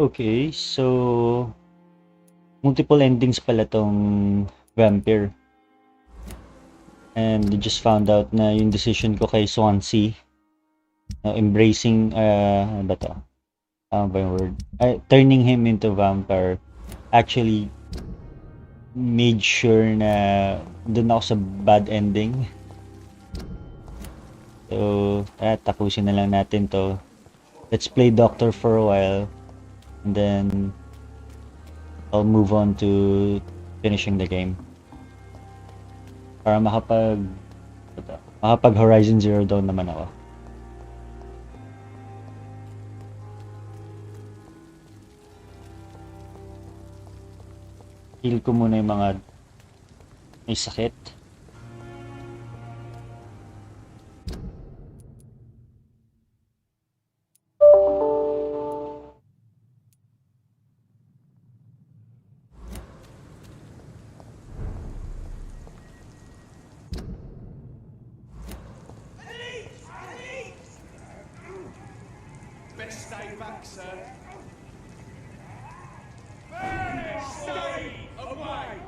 Okay, so multiple endings pala tong Vampyr. And I just found out na yung decision ko kay Swansea, embracing, ano ba to? Ano ba yung word? Turning him into vampire actually made sure na dun ako sa bad ending. So, tapusin na lang natin to. Let's play Doctor for a while. And then, I'll move on to finishing the game. Para makapag Horizon Zero Dawn naman ako. Heal ko muna yung mga may sakit. Best stay back, sir. Stay away!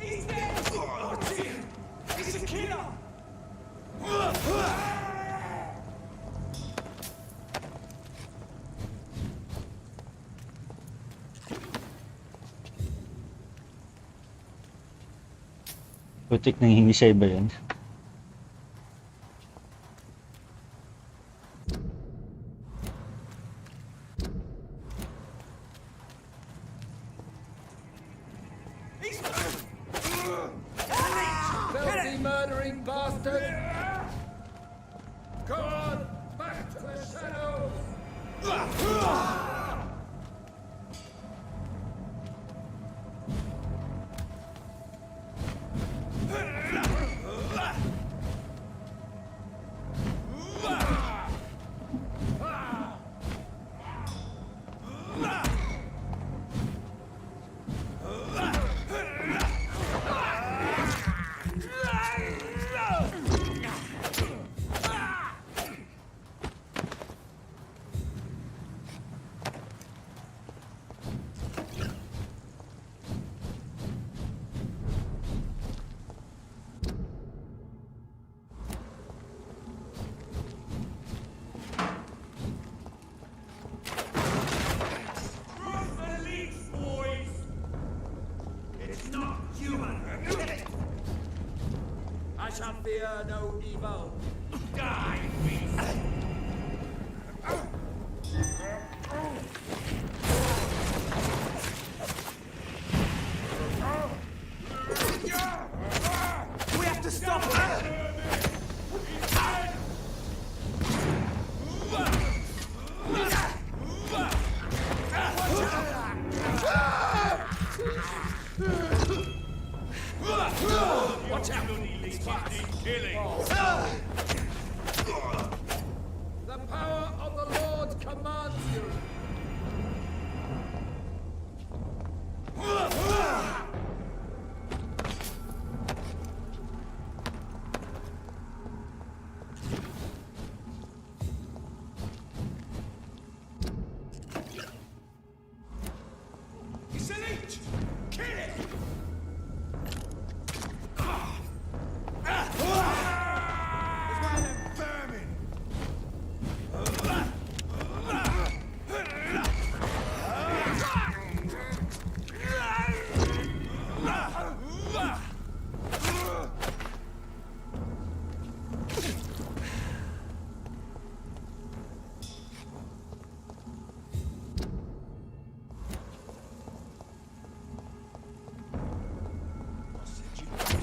He's dead! He's a killer! Putik nanghihingi sa iba yun. Filthy murdering bastard! Gone back to the shadows! I shall fear no evil. Die, beast! We have to stop him! Watch out! The power of the Lord commands you. He's an leech! Kill it!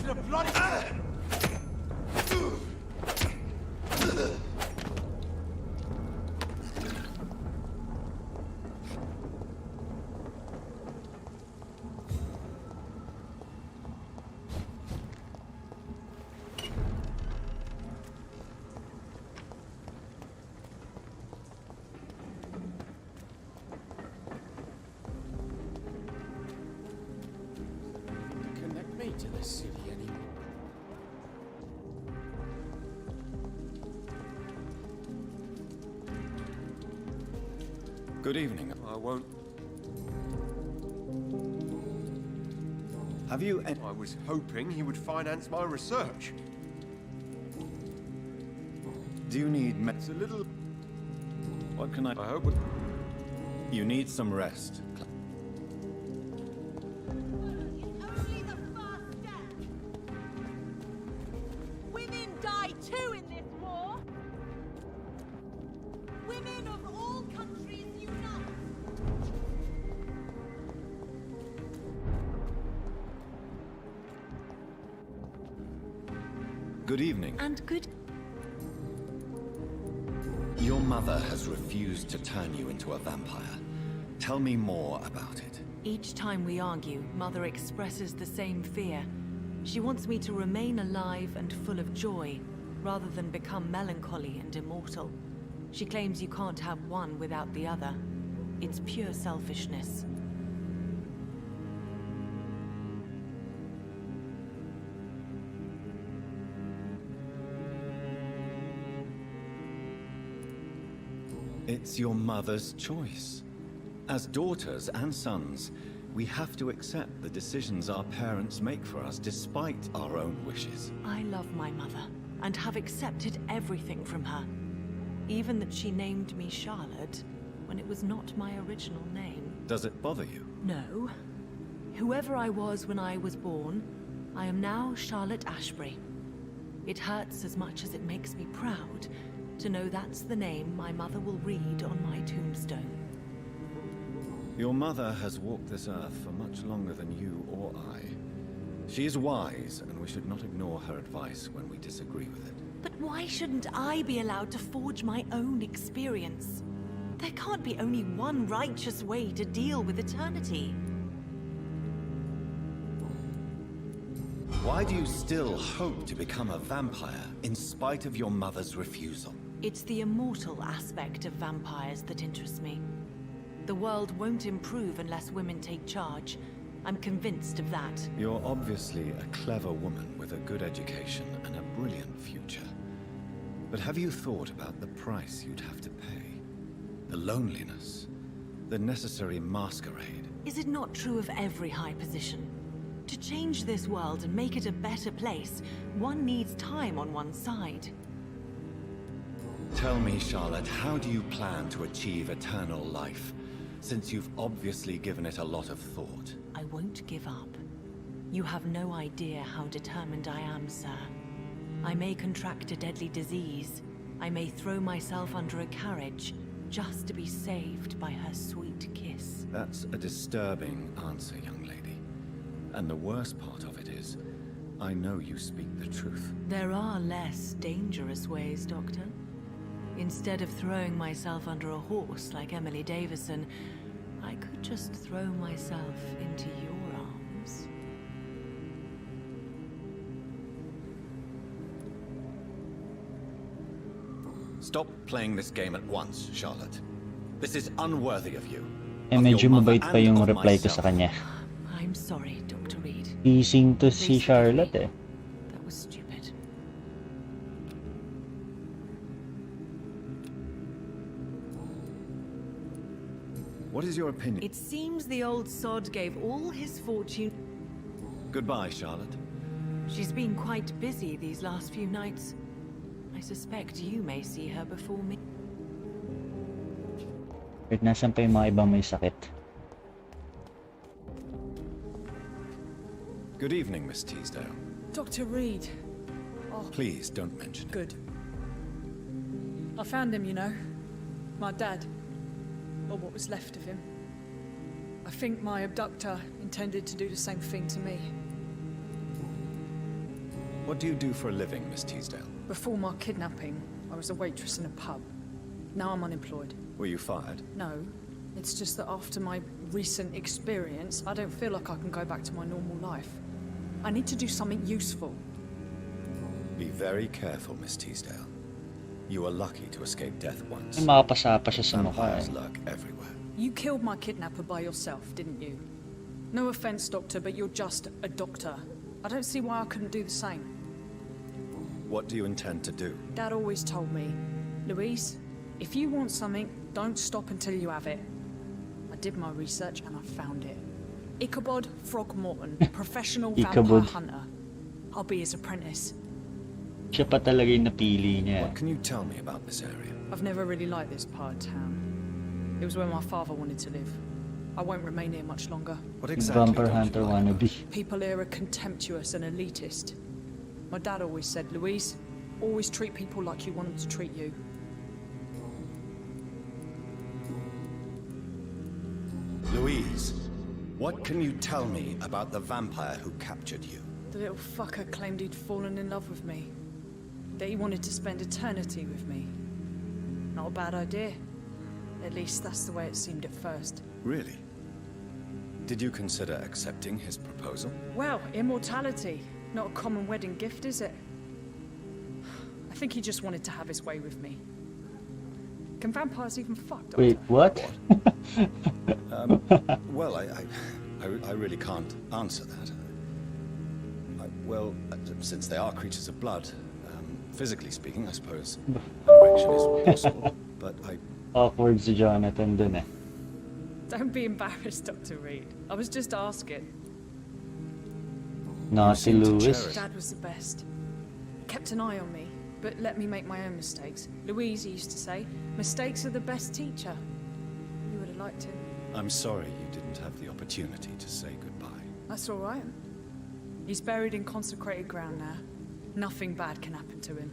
The bloody... Good evening. I won't. Have you I was hoping he would finance my research. Do you need It's a little. What can I hope. You need some rest. Only the first step. Women die too in this war. Women of all countries unite. Good evening. And good. Your mother has refused to turn you into a vampire. Tell me more about it. Each time we argue, Mother expresses the same fear. She wants me to remain alive and full of joy, rather than become melancholy and immortal. She claims you can't have one without the other. It's pure selfishness. It's your mother's choice. As daughters and sons, we have to accept the decisions our parents make for us despite our own wishes. I love my mother, and have accepted everything from her. Even that she named me Charlotte, when it was not my original name. Does it bother you? No. Whoever I was when I was born, I am now Charlotte Ashbury. It hurts as much as it makes me proud to know that's the name my mother will read on my tombstone. Your mother has walked this earth for much longer than you or I. She is wise, and we should not ignore her advice when we disagree with it. But why shouldn't I be allowed to forge my own experience? There can't be only one righteous way to deal with eternity. Why do you still hope to become a vampire in spite of your mother's refusal? It's the immortal aspect of vampires that interests me. The world won't improve unless women take charge. I'm convinced of that. You're obviously a clever woman with a good education and a brilliant future. But have you thought about the price you'd have to pay? The loneliness, the necessary masquerade. Is it not true of every high position? To change this world and make it a better place, one needs time on one's side. Tell me, Charlotte, how do you plan to achieve eternal life, since you've obviously given it a lot of thought? I won't give up. You have no idea how determined I am, sir. I may contract a deadly disease. I may throw myself under a carriage, just to be saved by her sweet kiss. That's a disturbing answer, young lady. And the worst part of it is, I know you speak the truth. There are less dangerous ways, Doctor. Instead of throwing myself under a horse like Emily Davison, I could just throw myself into your arms. Stop playing this game at once, Charlotte. This is unworthy of you. Eh, medyo mabait pa yung reply ko sa kanya. I'm sorry, Dr. Reed. Teasing to si Charlotte eh. That was stupid. What is your opinion? It seems the old sod gave all his fortune. Goodbye, Charlotte. She's been quite busy these last few nights. I suspect you may see her before me. Wait, nasan pa yung mga ibang may sakit? Good evening, Miss Teasdale. Dr. Reed. Oh, Please don't mention it. good. I found him, you know. My dad. Or what was left of him. I think my abductor intended to do the same thing to me. What do you do for a living, Miss Teasdale? Before my kidnapping, I was a waitress in a pub. Now I'm unemployed. Were you fired? No, it's just that after my recent experience, I don't feel like I can go back to my normal life. I need to do something useful. Be very careful, Miss Teasdale. You are lucky to escape death once. May makapasapa siya sa mukha Vampires eh. lurk everywhere. You killed my kidnapper by yourself, didn't you? No offense, Doctor, but you're just a doctor. I don't see why I couldn't do the same. What do you intend to do? Dad always told me, Louise, if you want something, don't stop until you have it. did my research and I found it. Ichabod Throgmorton, professional Ichabod. vampire hunter. I'll be his apprentice. Siya pa talaga yung napili niya. What can you tell me about this area? I've never really liked this part of town. It was where my father wanted to live. I won't remain here much longer. What Yung exactly vampire don't you hunter like wannabe. People here are contemptuous and elitist. My dad always said, Louise, always treat people like you want them to treat you. Louise, what can you tell me about the vampire who captured you? The little fucker claimed he'd fallen in love with me. That he wanted to spend eternity with me. Not a bad idea. At least that's the way it seemed at first. Really? Did you consider accepting his proposal? Well, immortality. Not a common wedding gift, is it? I think he just wanted to have his way with me. Can vampires even fuck, Doctor? Wait, what? Well, I really can't answer that. Since they are creatures of blood, physically speaking, I suppose erection is possible. But Awkward si Jonathan dun eh. Don't be embarrassed, Dr. Reed. I was just asking. Naughty seem to Lewis. cherish- Dad was the best. Kept an eye on me, but let me make my own mistakes. Louise used to say, mistakes are the best teacher. You would have liked him. I'm sorry you didn't have the opportunity to say goodbye. That's all right. He's buried in consecrated ground now. Nothing bad can happen to him.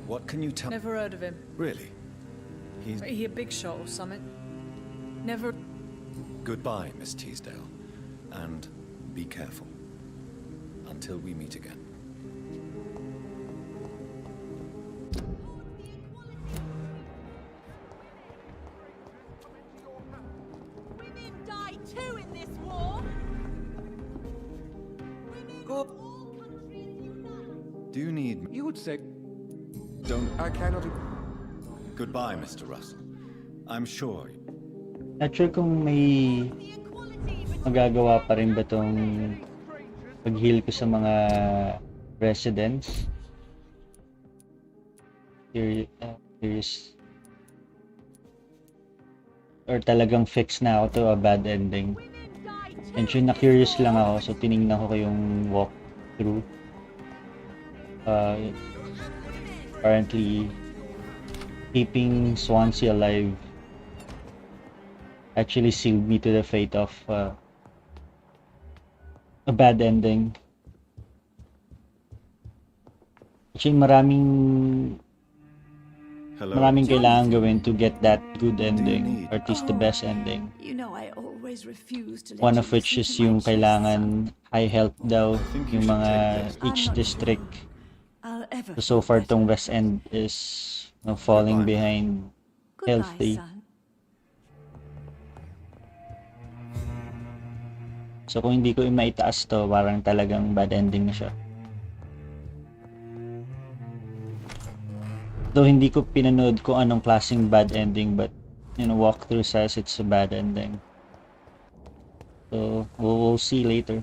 What can you tell? Never heard of him. Really? He's... He a big shot or something? Never... Goodbye, Miss Teasdale. And be careful. Until we meet again. Women die too in this war. Women of all countries unite. Do you need... You would say Don't... I cannot. Goodbye, Mr. Russell. I'm sure... Not sure kung may The equality between magagawa pa rin ba tong pag-heal ko sa mga residents. Curious. Or talagang fix na ako to a bad ending. women die too. And yun, na-curious lang ako, so tinignan ko yung walkthrough. Apparently, keeping Swansea alive actually sealed me to the fate of a bad ending. Actually, Hello. maraming kailangan gawin to get that good ending, or at least the best ending. You know I always refuse to let One you of which listen is to my yung chest, son. kailangan high health daw, think you yung should mga take each I'm not district. I'll ever So far, feel tong better. West End is falling Goodbye. behind Goodbye, healthy. son. So kung hindi ko maitaas to, parang talagang bad ending na siya. Though hindi ko pinanood kung anong klaseng bad ending, but walkthrough says it's a bad ending. So we'll see later.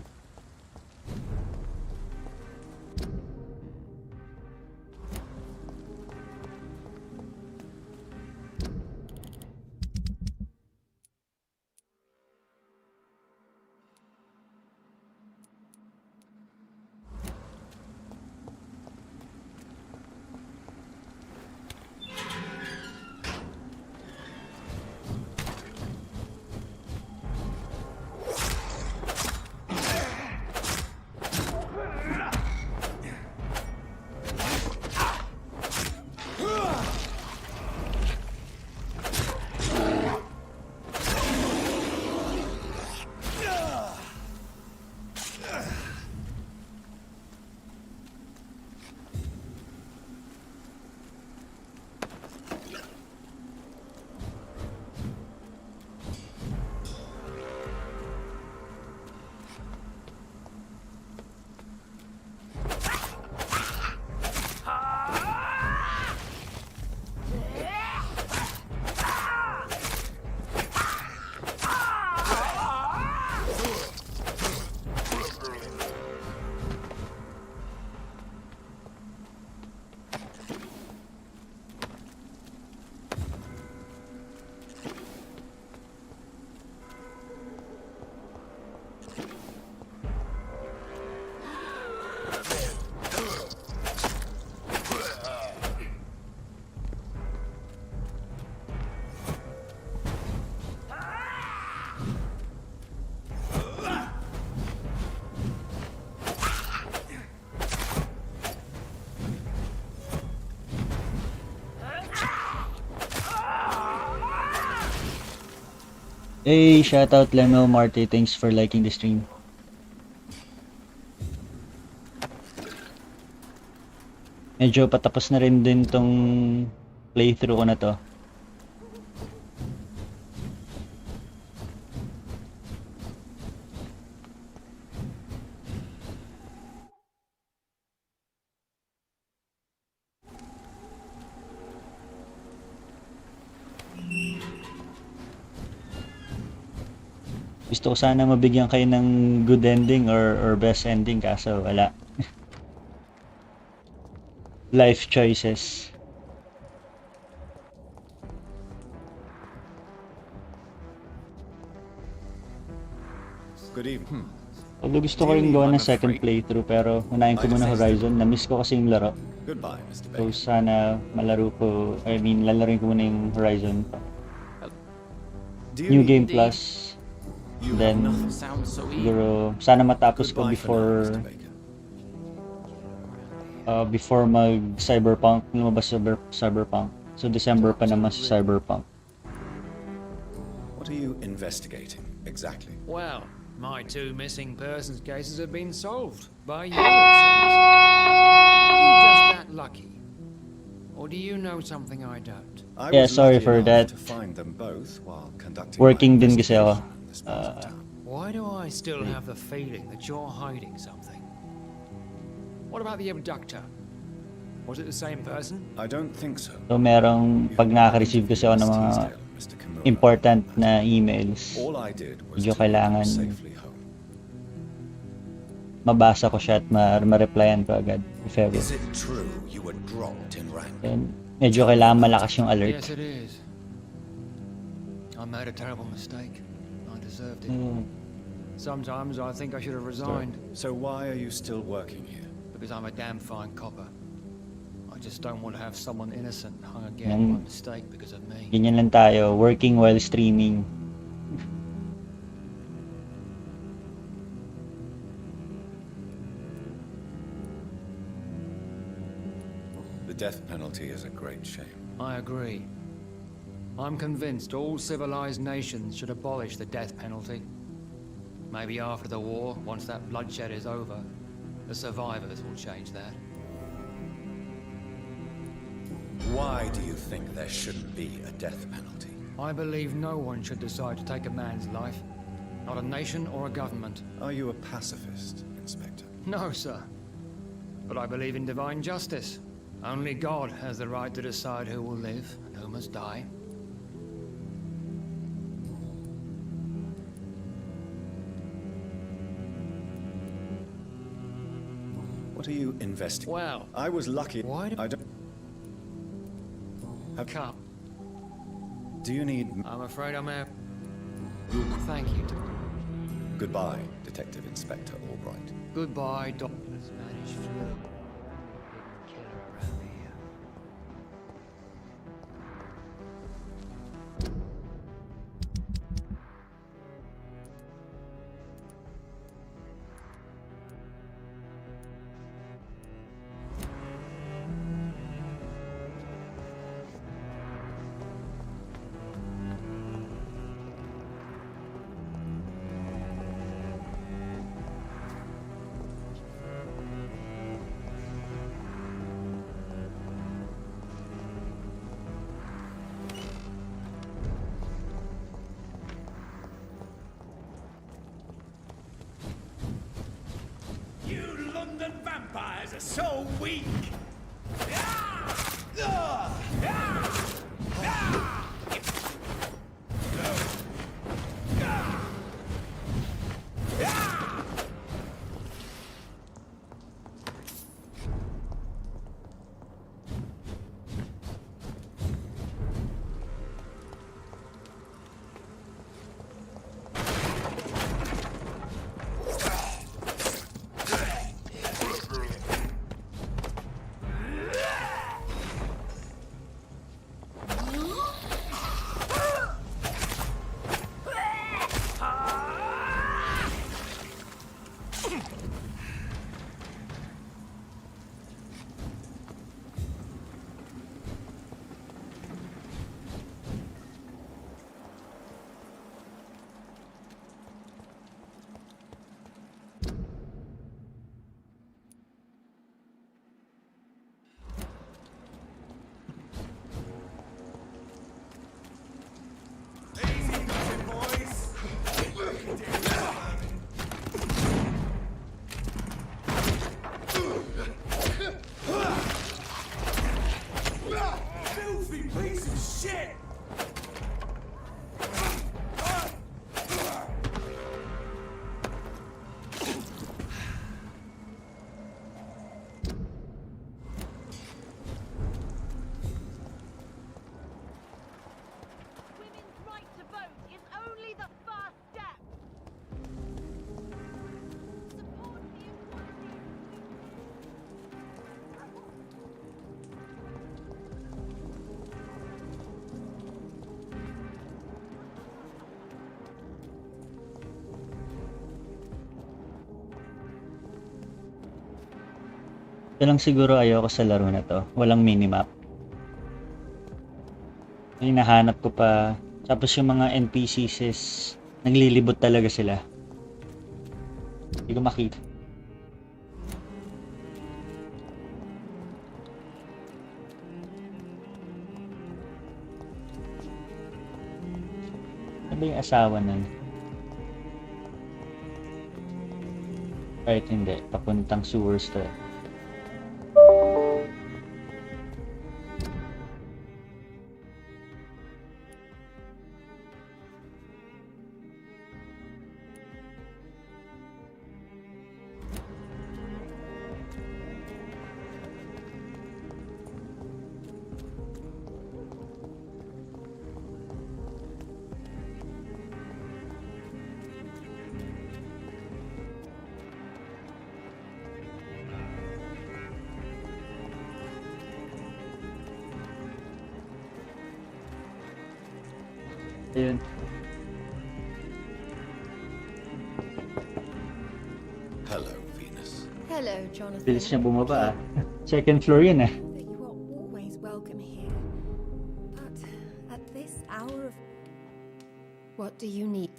Hey, shoutout Lemo Marty. Thanks for liking the stream. Medyo patapos na rin din tong playthrough ko na to. Gusto ko sana mabigyan kayo ng good ending or best ending kaso wala. Life choices. Good evening. Although gusto ko rin gawa ng second playthrough pero unahin ko muna Horizon. Na-miss ko kasi yung laro. Goodbye, Mr. So Baker. sana malaro ko, lalaroin ko muna yung Horizon. Do you New need- Game Plus. You have Then nothing. Sounds so easy. siguro sana matapos ko Goodbye for now, before Mr. Baker. before mag Cyberpunk, lumabas Cyberpunk. So December pa naman si Cyberpunk. What are you investigating exactly? Well, my 2 missing persons cases have been solved by you, it seems. Are you just that lucky? Or do you know something I don't? I Yeah, was sorry lucky for enough that. to find them both while conducting Working my din kasi ako. investigation in this part of town. Why do I still have the feeling that you're hiding something? What about the abductor? Was it the same person? I don't think so. So merong pag nakaka-receive kasi ako ng mga Mr. Kimura. important na emails, All I did was medyo to kailangan get them safely home. mabasa ko siya at ma-replyan ko agad if ever. Is it true you were dropped in rank? Then, medyo kailangan malakas yung alert. Yes, it is. I made a terrible mistake. I deserved it. Mm. Sometimes I think I should have resigned So why are you still working here? because I'm a damn fine copper. I just don't want to have someone innocent hung Yan. again by mistake because of me. Ganyan lang tayo, working while streaming. The death penalty is a great shame. I agree. I'm convinced all civilized nations should abolish the death penalty. Maybe after the war, once that bloodshed is over, the survivors will change that. Why do you think there shouldn't be a death penalty? I believe no one should decide to take a man's life. Not a nation or a government. Are you a pacifist, Inspector? No, sir. But I believe in divine justice. Only God has the right to decide who will live and who must die. What are you investigating? Well, I was lucky. why do- I don't. come. Do you need? I'm afraid I'm a... Thank you. Goodbye, Detective Inspector Albright. Goodbye, Doctor. Spanish flu. Killer around here. You London vampires are so weak! Ito lang siguro ayoko sa laro na to. Walang minimap. Hinahanap ko pa. Tapos yung mga NPCs is naglilibot talaga sila. Hindi ko makita. Ano ba yung asawa nun? Right, hindi. Papuntang sewers to. Ayun. Hello, Venus. Hello, Jonathan. Bilis niya bumaba ah. Second floor yun eh. That you are always welcome here. But at this hour of... What do you need?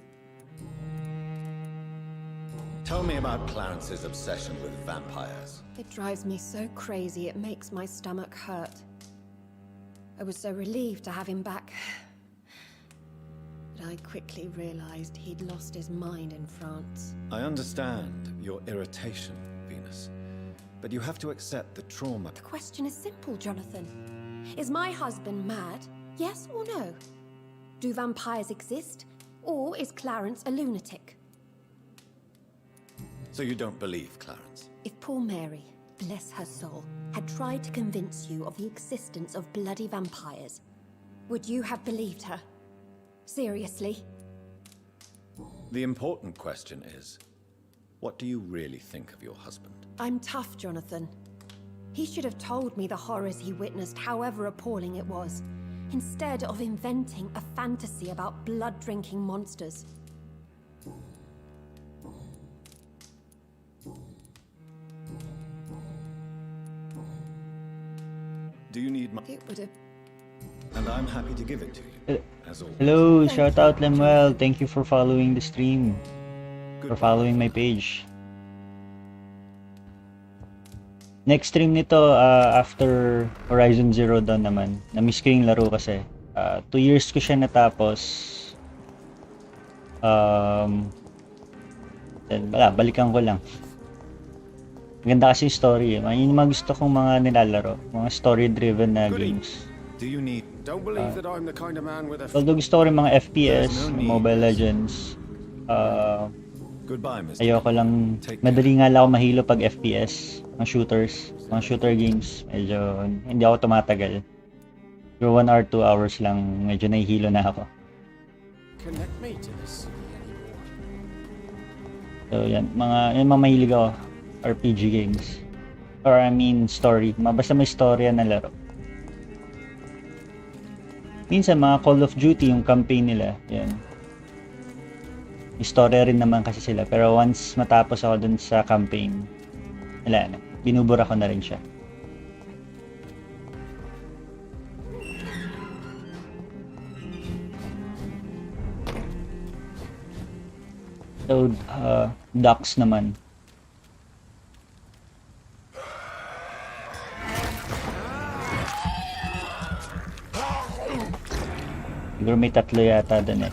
Tell me about Clarence's obsession with vampires. It drives me so crazy it makes my stomach hurt. I was so relieved to have him back. But I quickly realized he'd lost his mind in France. I understand your irritation, Venus. But you have to accept the trauma. The question is simple, Jonathan. Is my husband mad? Yes or no? Do vampires exist? Or is Clarence a lunatic? So you don't believe Clarence? If poor Mary, bless her soul, had tried to convince you of the existence of bloody vampires, would you have believed her? Seriously? The important question is, what do you really think of your husband? I'm tough, Jonathan. He should have told me the horrors he witnessed, however appalling it was, instead of inventing a fantasy about blood-drinking monsters. Do you need my... It would have... And I'm happy to give it to you, as always. Hello, shout out Lemuel. Thank you for following the stream. For following my page. Next stream nito after Horizon Zero Dawn naman. Na-miss ko yung laro kasi. 2 years ko siya natapos. Balikan ko lang. Maganda kasi yung story eh. Yun yung mga gusto kong mga nilalaro. Mga story-driven na games. Do you need... Don't believe that I'm the kind of man with a... Although gusto ko rin mga FPS, Mobile Legends. Goodbye, Mr. Ayoko lang, madali nga lang ako mahilo pag FPS, mga shooters, mga shooter games. Medyo hindi ako tumatagal. Pero 1 or 2 hours lang, medyo nahihilo na ako. Connect me to this. So yan, yung mga mahilig ako, RPG games. Or I mean story, basta may storya na laro. Minsan mga Call of Duty yung campaign nila, yan. Istorya rin naman kasi sila, pero once matapos ako dun sa campaign, wala na, binubura ko na rin siya. So, ducks naman. Siguro may 3 yata dun eh.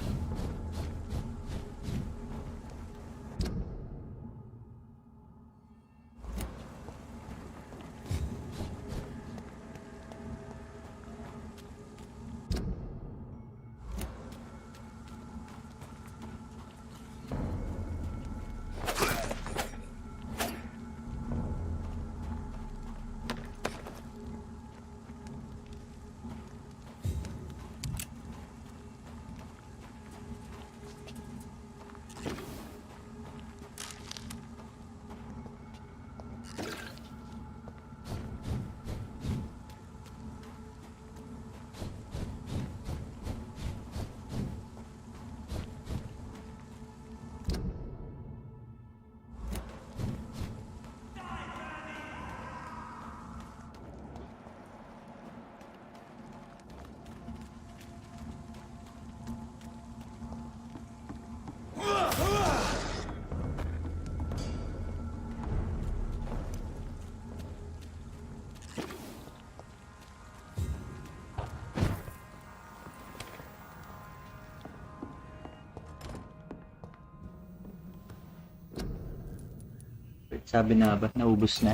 Sabi na ba, naubos na.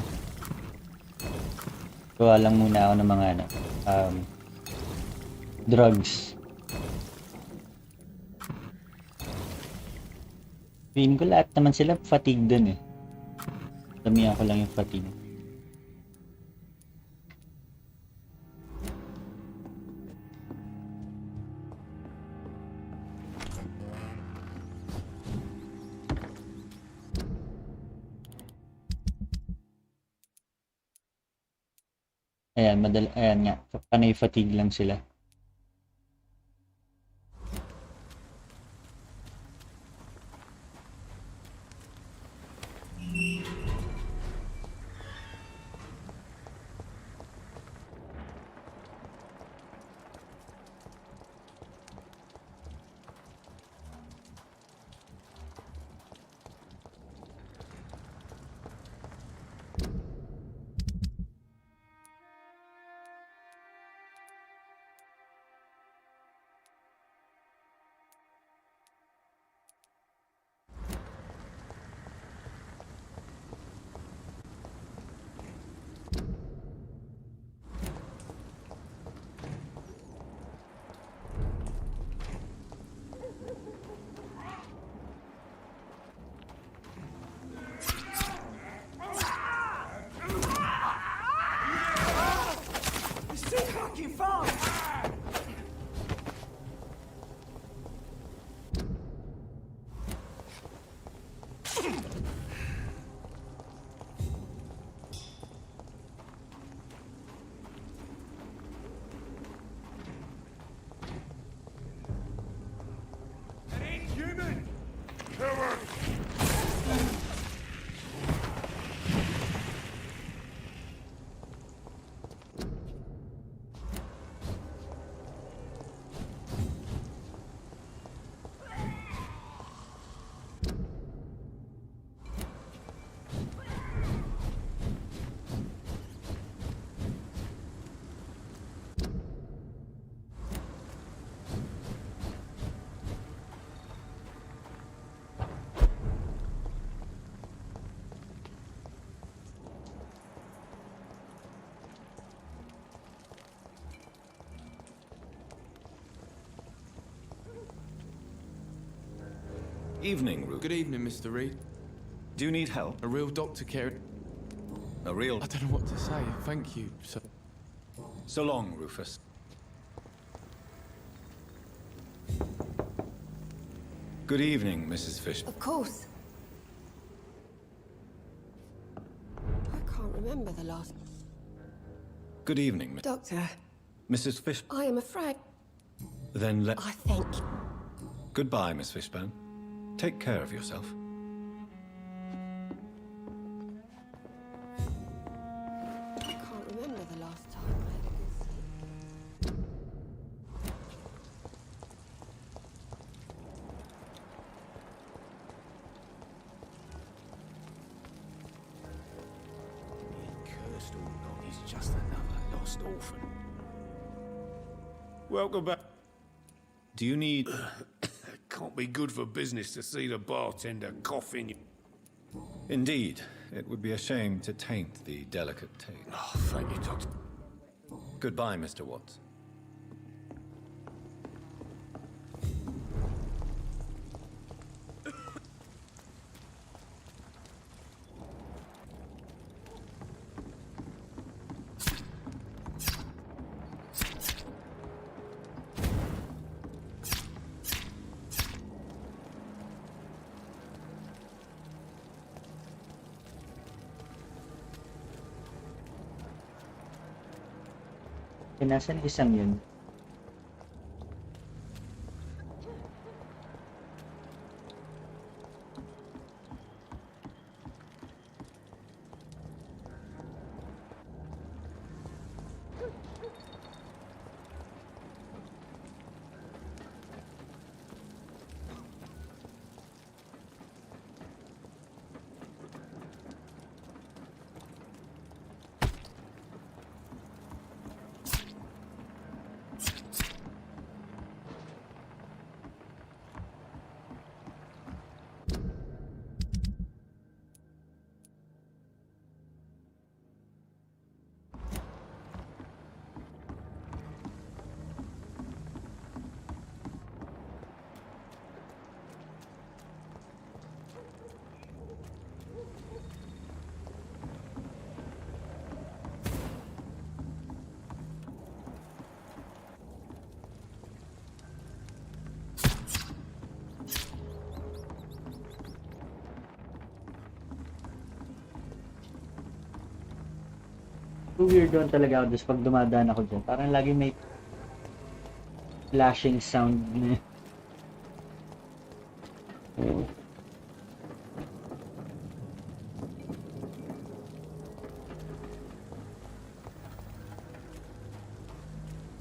Gawa lang muna ako ng mga drugs. Feeling ko lahat naman sila fatigue dun eh. Damihan ko lang yung fatigue. Ayan, ayan nga, panay fatigue lang sila. Evening, Rufus. Good evening, Mr. Reed. Do you need help? A real doctor caring. A real... I don't know what to say. Thank you, sir. So long, Rufus. Good evening, Mrs. Fish. Of course. I can't remember the last... Good evening, Doctor, Mrs. Fish. I am afraid... Then let... I think... Goodbye, Miss Fishburne. Take care of yourself. I can't remember the last time I had a good sleep. Cursed Orgon is just another lost orphan. Welcome back. Do you need... Can't be good for business to see the bartender coughing. Indeed. It would be a shame to taint the delicate taste. Oh, thank you, Doctor. Goodbye, Mr. Watts. Nasaan isang yun? weird doon talaga ako dos pag dumadaan ako dyan. Parang lagi may flashing sound na.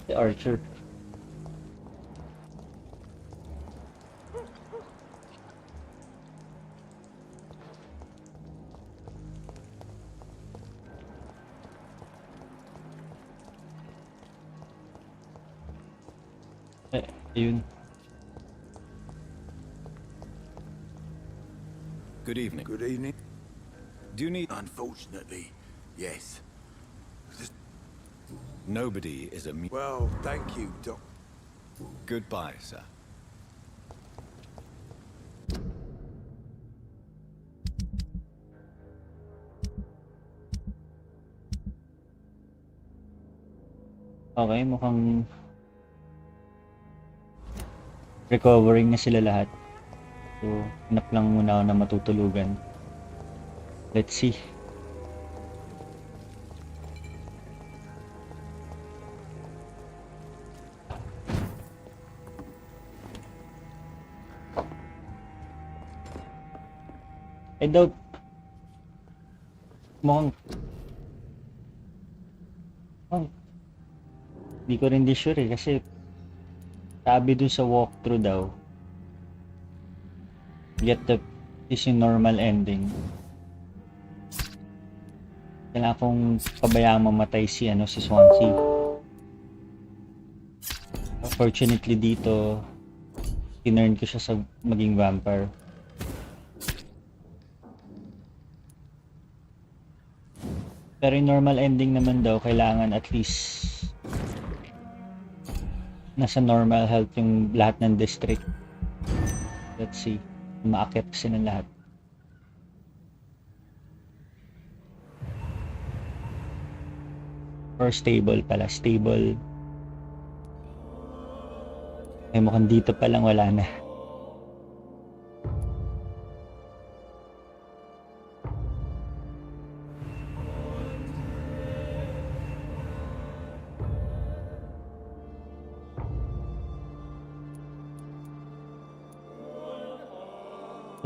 Si Archer. Ayun. Good evening. Good evening. Do you need... Unfortunately, yes. Nobody is immune. Well, thank you, Doc. Goodbye, sir. Okay, mukhang recovering na sila lahat. So, hanap lang muna ako na matutulugan. Let's see. I doubt mukhang hindi ko rin di sure kasi sabi dun sa walkthrough daw yet the is yung normal ending. Kailangan kong pabayaan mamatay si Swansea. Fortunately dito tinurn ko siya sa maging vampire. Pero yung normal ending naman daw, kailangan at least nasa normal health yung lahat ng district. Let's see. Maakyat kasi ng lahat. Or stable pala. Stable. Ay mukhang dito pa lang wala na.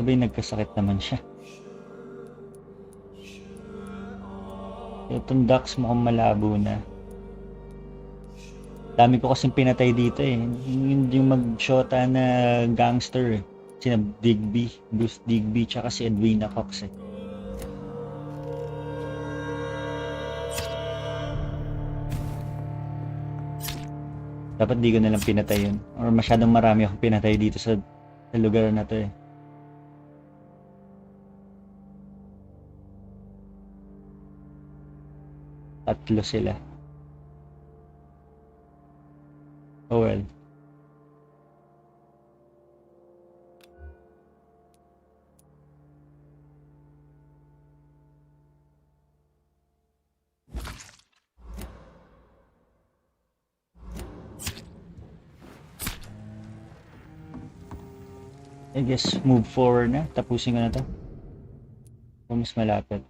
Sabi nagkasakit naman siya. Itong ducks mukhang malabo na. Dami ko kasing pinatay dito eh. Yung mag-shota na gangster eh. Sina Digby, Bruce Digby, tsaka si Edwina Cox eh. Dapat di ko nalang pinatay yun. Or masyadong marami akong pinatay dito sa lugar na to eh. Tatlo sila. Oh well. I guess move forward na. Tapusin ko na to. O mas malapit.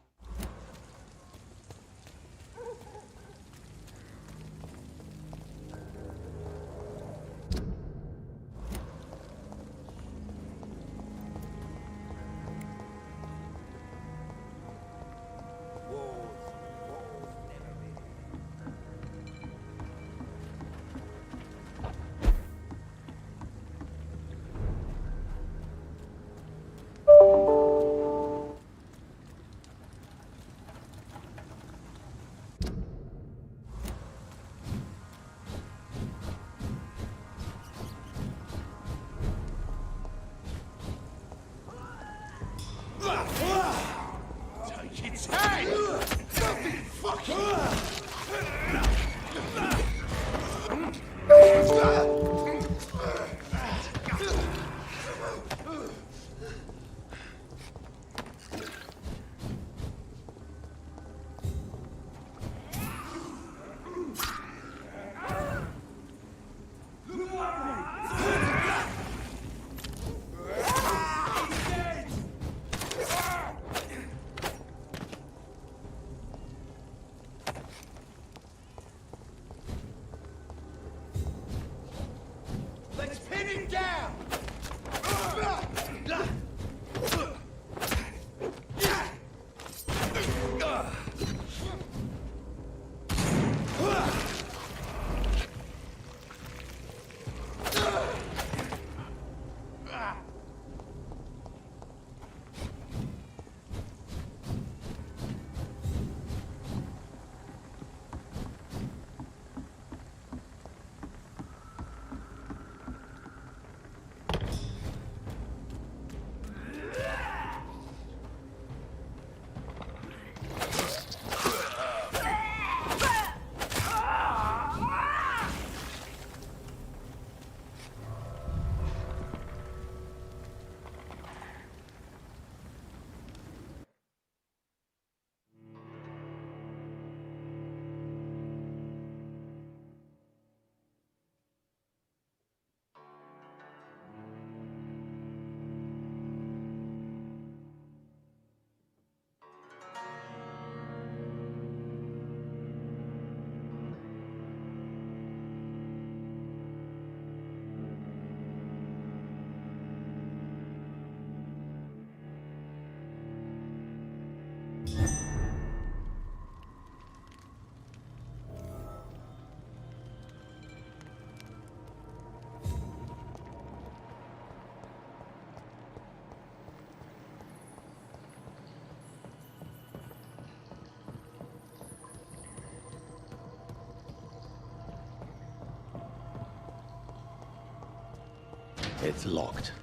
It's locked.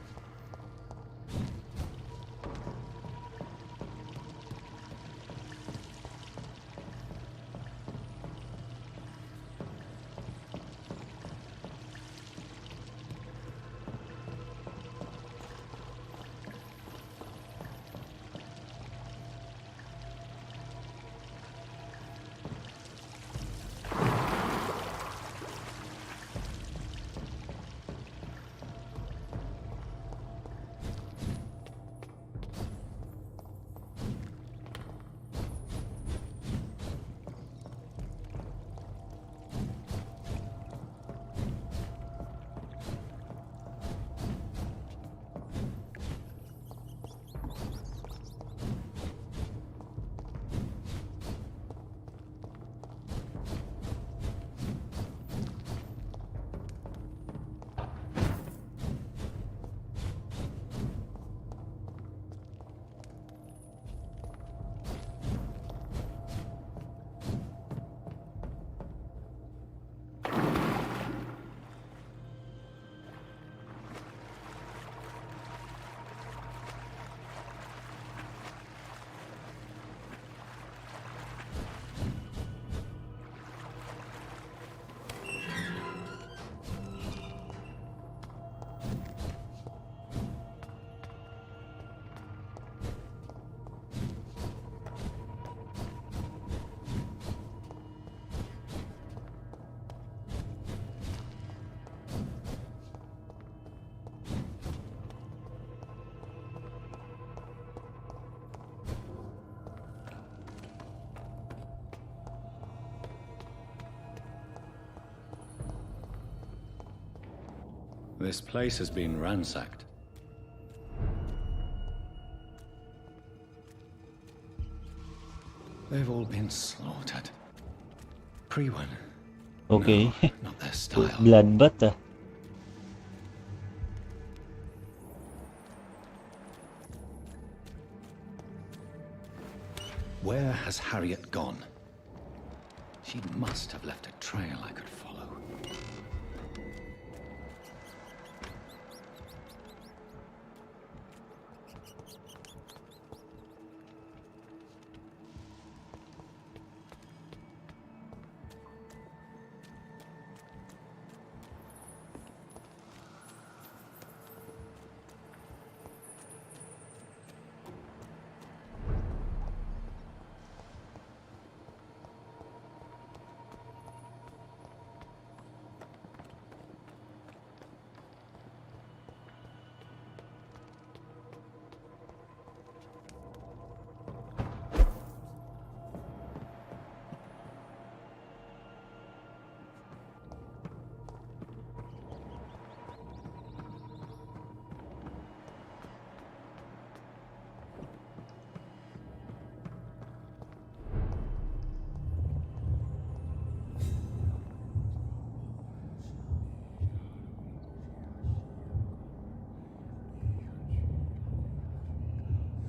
This place has been ransacked. They've all been slaughtered. Pre-one. Okay. No, not their style. Bloodbath ah. Where has Harriet gone? She must have left a trail I could follow.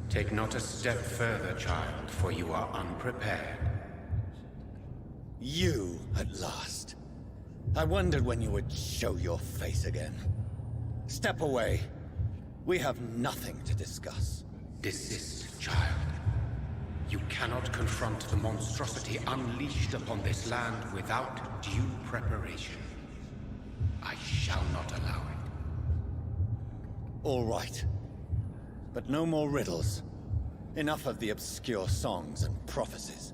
Take not a step further, child, for you are unprepared. You, at last. I wondered when you would show your face again. Step away. We have nothing to discuss. Desist, child. You cannot confront the monstrosity unleashed upon this land without due preparation. I shall not allow it. All right. But no more riddles. Enough of the obscure songs and prophecies.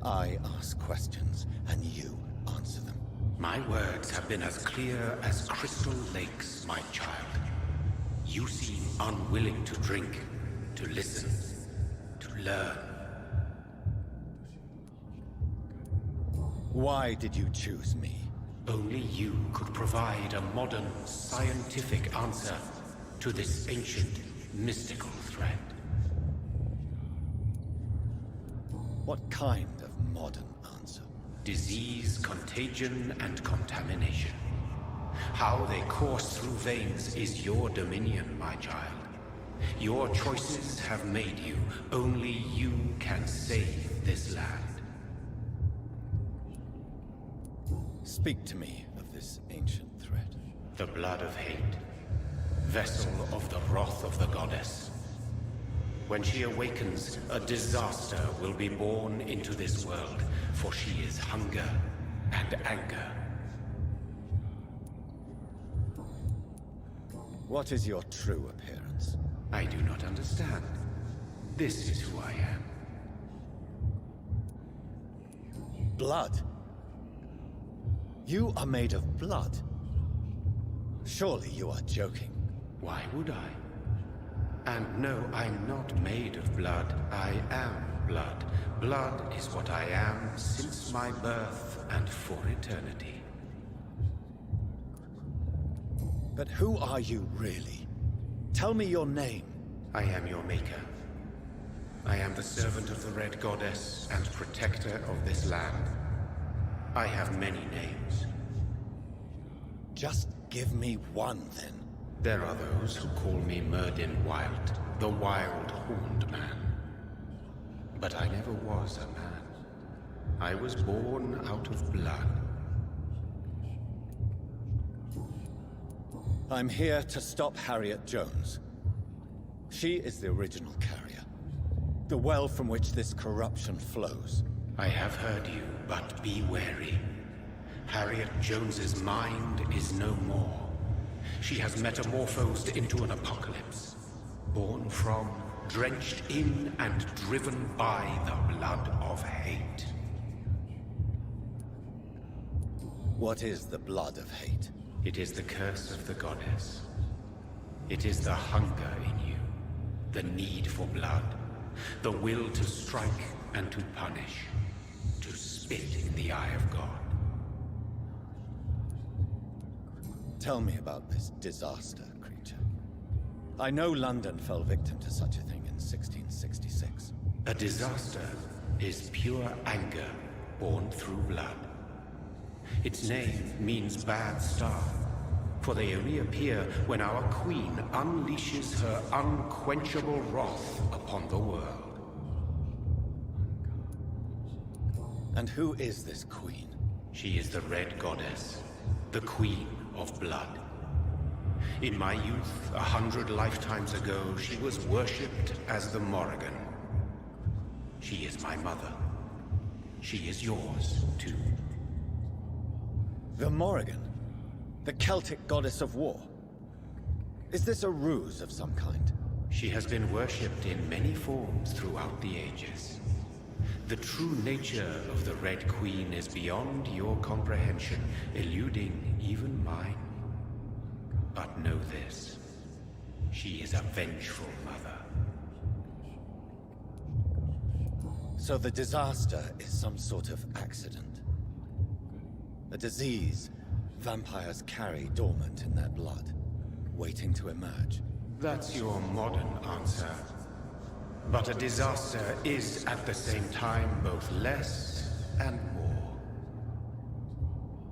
I ask questions, and you answer them. My words have been as clear as crystal lakes, my child. You seem unwilling to drink, to listen, to learn. Why did you choose me? Only you could provide a modern, scientific answer to this ancient, mystical threat. What kind of modern answer? Disease, contagion, and contamination. How they course through veins is your dominion, my child. Your choices have made you. Only you can save this land. Speak to me of this ancient threat. The blood of hate. Vessel of the wrath of the goddess. When she awakens, a disaster will be born into this world, for she is hunger and anger. What is your true appearance? I do not understand. This is who I am. Blood? You are made of blood? Surely you are joking. Why would I? And no, I'm not made of blood. I am blood. Blood is what I am since my birth and for eternity. But who are you really? Tell me your name. I am your maker. I am the servant of the Red Goddess and protector of this land. I have many names. Just give me one, then. There are those who call me Myrddin Wild, the Wild Horned Man. But I never was a man. I was born out of blood. I'm here to stop Harriet Jones. She is the original carrier. The well from which this corruption flows. I have heard you, but be wary. Harriet Jones's mind is no more. She has metamorphosed into an apocalypse. Born from, drenched in, and driven by the blood of hate. What is the blood of hate? It is the curse of the goddess. It is the hunger in you, the need for blood, the will to strike and to punish, to spit in the eye of God. Tell me about this disaster, creature. I know London fell victim to such a thing in 1666. A disaster is pure anger born through blood. Its name means bad star, for they only appear when our queen unleashes her unquenchable wrath upon the world. And who is this queen? She is the Red Goddess, the queen of blood. In my youth, 100 lifetimes ago, she was worshipped as the Morrigan. She is my mother. She is yours, too. The Morrigan? The Celtic goddess of war? Is this a ruse of some kind? She has been worshipped in many forms throughout the ages. The true nature of the Red Queen is beyond your comprehension, eluding even mine. But know this. She is a vengeful mother. So the disaster is some sort of accident. A disease vampires carry dormant in their blood, waiting to emerge. That's your modern answer. But a disaster is at the same time both less and more.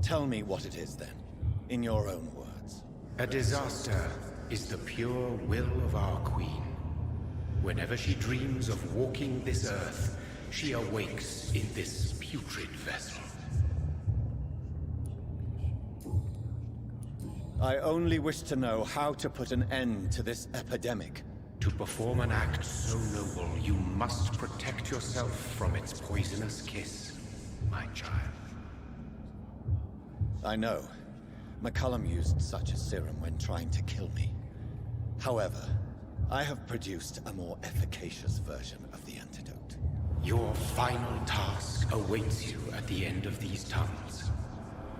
Tell me what it is then, in your own words. A disaster is the pure will of our queen. Whenever she dreams of walking this earth, she awakes in this putrid vessel. I only wish to know how to put an end to this epidemic. To perform an act so noble, you must protect yourself from its poisonous kiss, my child. I know. McCullum used such a serum when trying to kill me. However, I have produced a more efficacious version of the antidote. Your final task awaits you at the end of these tunnels.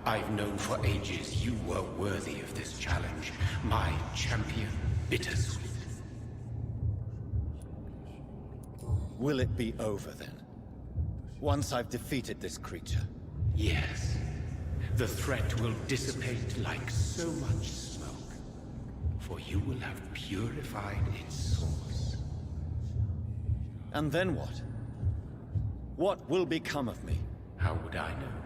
I've known for ages you were worthy of this challenge, my champion, Bittersweet. Will it be over then? Once I've defeated this creature? Yes. The threat will dissipate like so much smoke, for you will have purified its source. And then what? What will become of me? How would I know?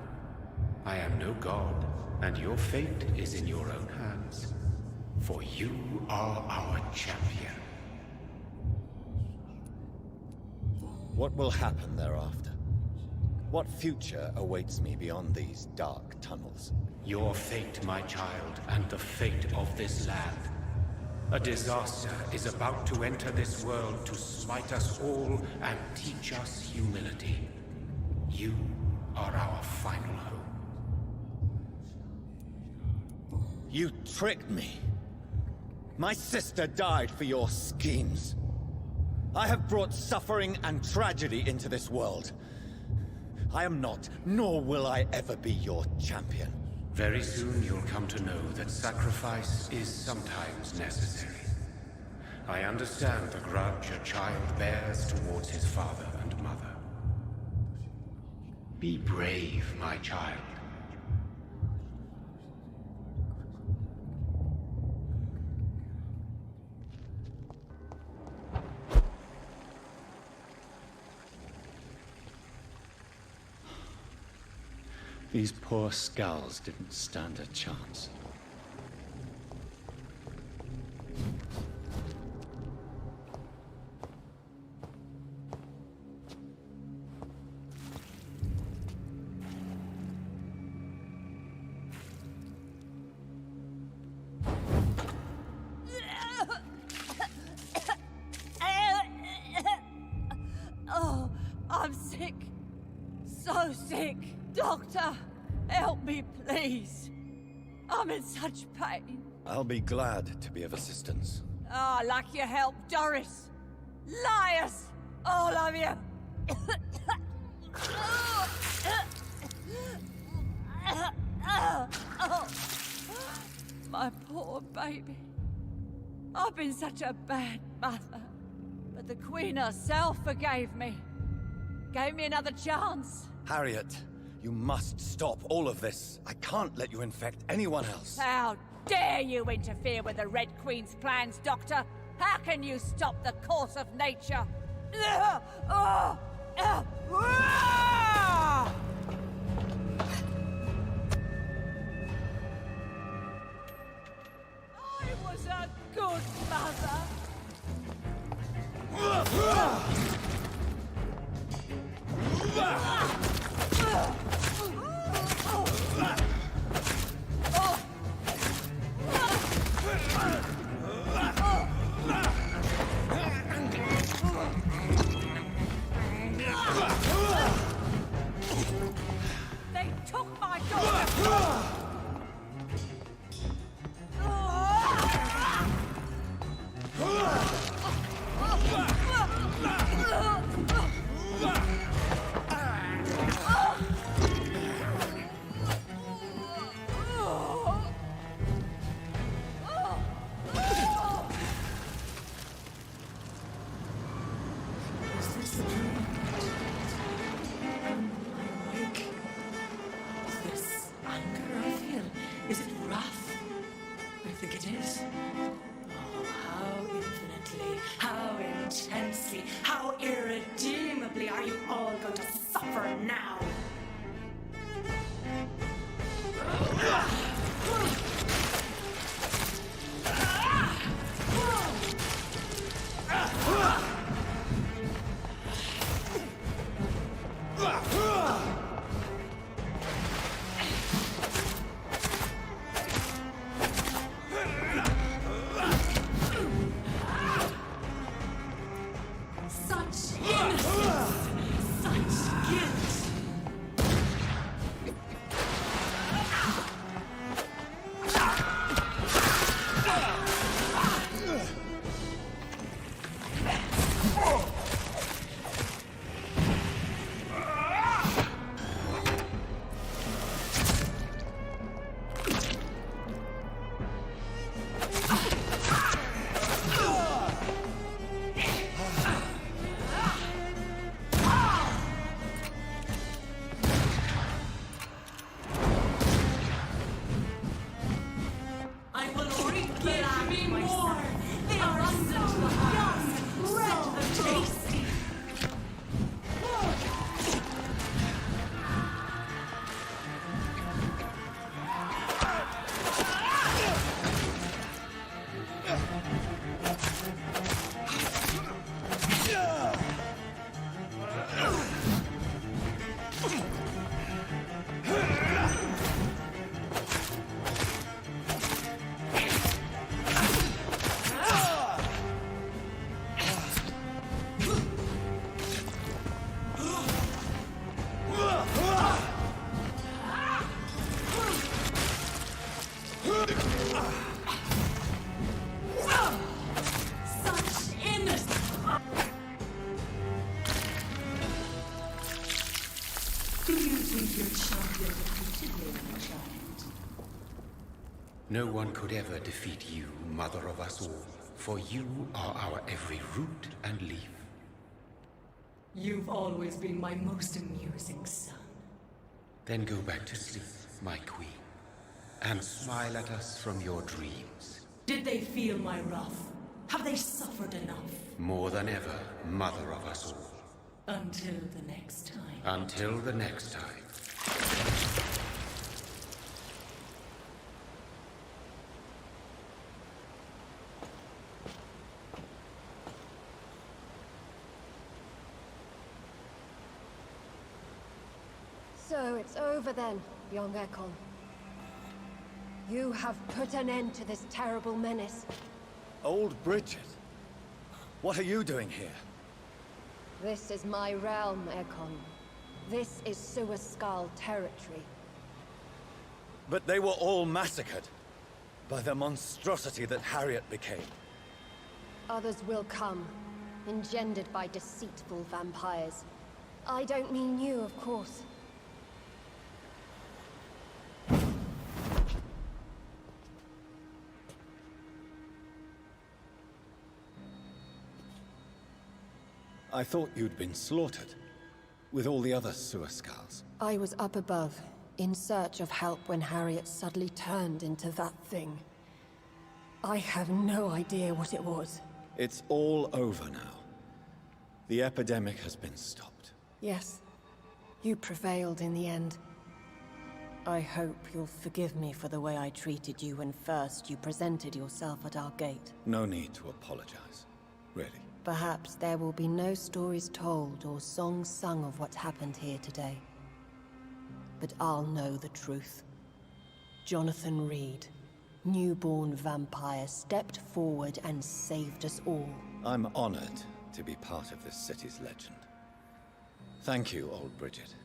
I am no god, and your fate is in your own hands. For you are our champion. What will happen thereafter? What future awaits me beyond these dark tunnels? Your fate, my child, and the fate of this land. A disaster is about to enter this world to smite us all and teach us humility. You are our final hope. You tricked me. My sister died for your schemes. I have brought suffering and tragedy into this world. I am not, nor will I ever be your champion. Very soon you'll come to know that sacrifice is sometimes necessary. I understand the grudge a child bears towards his father and mother. Be brave, my child. These poor skulls didn't stand a chance. Oh, I'm sick. So sick. Doctor, help me, please. I'm in such pain. I'll be glad to be of assistance. Ah, like your help, Doris. Liars! All of you! My poor baby. I've been such a bad mother. But the Queen herself forgave me. Gave me another chance. Harriet, you must stop all of this. I can't let you infect anyone else. How dare you interfere with the Red Queen's plans, Doctor? How can you stop the course of nature? I was a good mother. They took my daughter! Your champion defeated me, my child. No one could ever defeat you, mother of us all, for you are our every root and leaf. You've always been my most amusing son. Then go back to sleep, my queen, and smile at us from your dreams. Did they feel my wrath? Have they suffered enough? More than ever, mother of us all. Until the next time. Until the next time. So it's over then, young Ekon. You have put an end to this terrible menace. Old Bridget? What are you doing here? This is my realm, Ekon. This is Suaskal territory. But they were all massacred by the monstrosity that Harriet became. Others will come, engendered by deceitful vampires. I don't mean you, of course. I thought you'd been slaughtered, with all the other Suaskals. I was up above, in search of help when Harriet suddenly turned into that thing. I have no idea what it was. It's all over now. The epidemic has been stopped. Yes, you prevailed in the end. I hope you'll forgive me for the way I treated you when first you presented yourself at our gate. No need to apologize, really. Perhaps there will be no stories told or songs sung of what happened here today. But I'll know the truth. Jonathan Reed, newborn vampire, stepped forward and saved us all. I'm honored to be part of this city's legend. Thank you, old Bridget.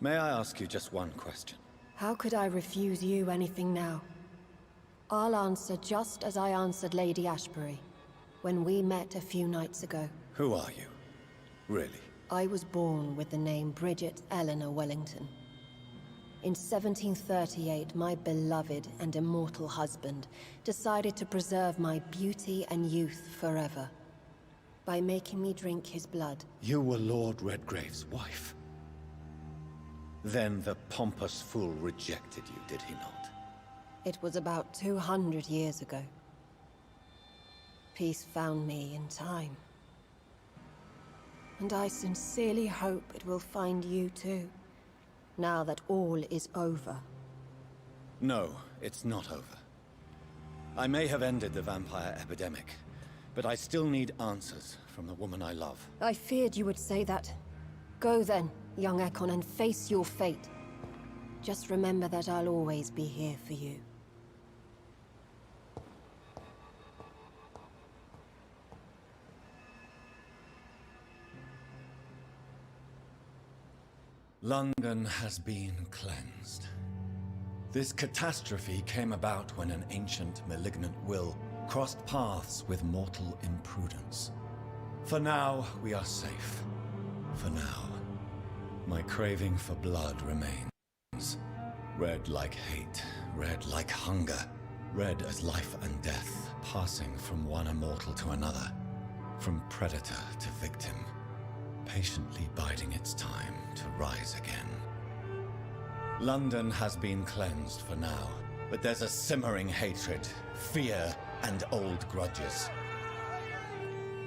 May I ask you just one question? How could I refuse you anything now? I'll answer just as I answered Lady Ashbury when we met a few nights ago. Who are you? Really? I was born with the name Bridget Eleanor Wellington. In 1738, my beloved and immortal husband decided to preserve my beauty and youth forever by making me drink his blood. You were Lord Redgrave's wife. Then the pompous fool rejected you, did he not? It was about 200 years ago. Peace found me in time. And I sincerely hope it will find you too, now that all is over. No, it's not over. I may have ended the vampire epidemic, but I still need answers from the woman I love. I feared you would say that. Go then, young Ekon, and face your fate. Just remember that I'll always be here for you. London has been cleansed. This catastrophe came about when an ancient malignant will crossed paths with mortal imprudence. For now, we are safe. For now. My craving for blood remains. Red like hate, red like hunger, red as life and death, passing from one immortal to another, from predator to victim, patiently biding its time to rise again. London has been cleansed for now, but there's a simmering hatred, fear, and old grudges.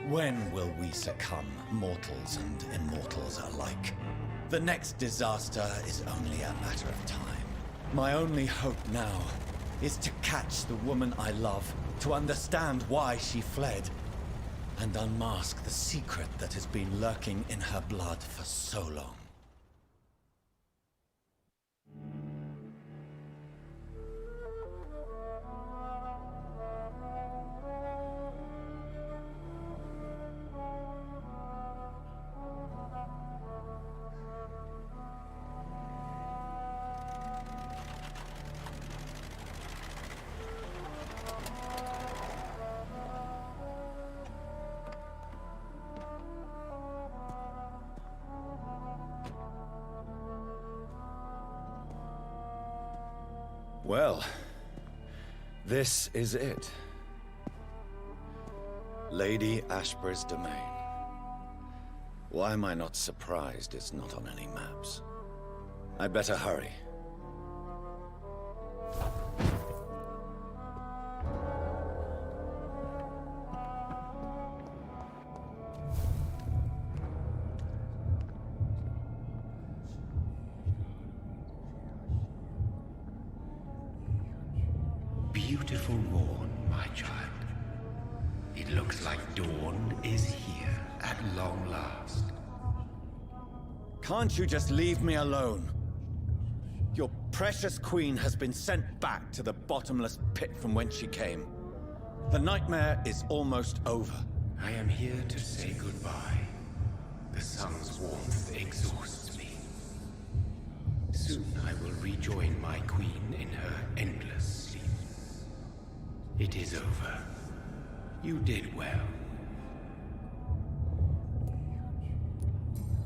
When will we succumb, mortals and immortals alike? The next disaster is only a matter of time. My only hope now is to catch the woman I love, to understand why she fled, and unmask the secret that has been lurking in her blood for so long. Well, this is it. Lady Ashbur's domain. Why am I not surprised it's not on any maps? I'd better hurry. Beautiful morn, my child. It looks like dawn is here at long last. Can't you just leave me alone? Your precious queen has been sent back to the bottomless pit from whence she came. The nightmare is almost over. I am here to say goodbye. The sun's warmth exhausts me. Soon I will rejoin my queen in her endless sleep. It is over. You did well.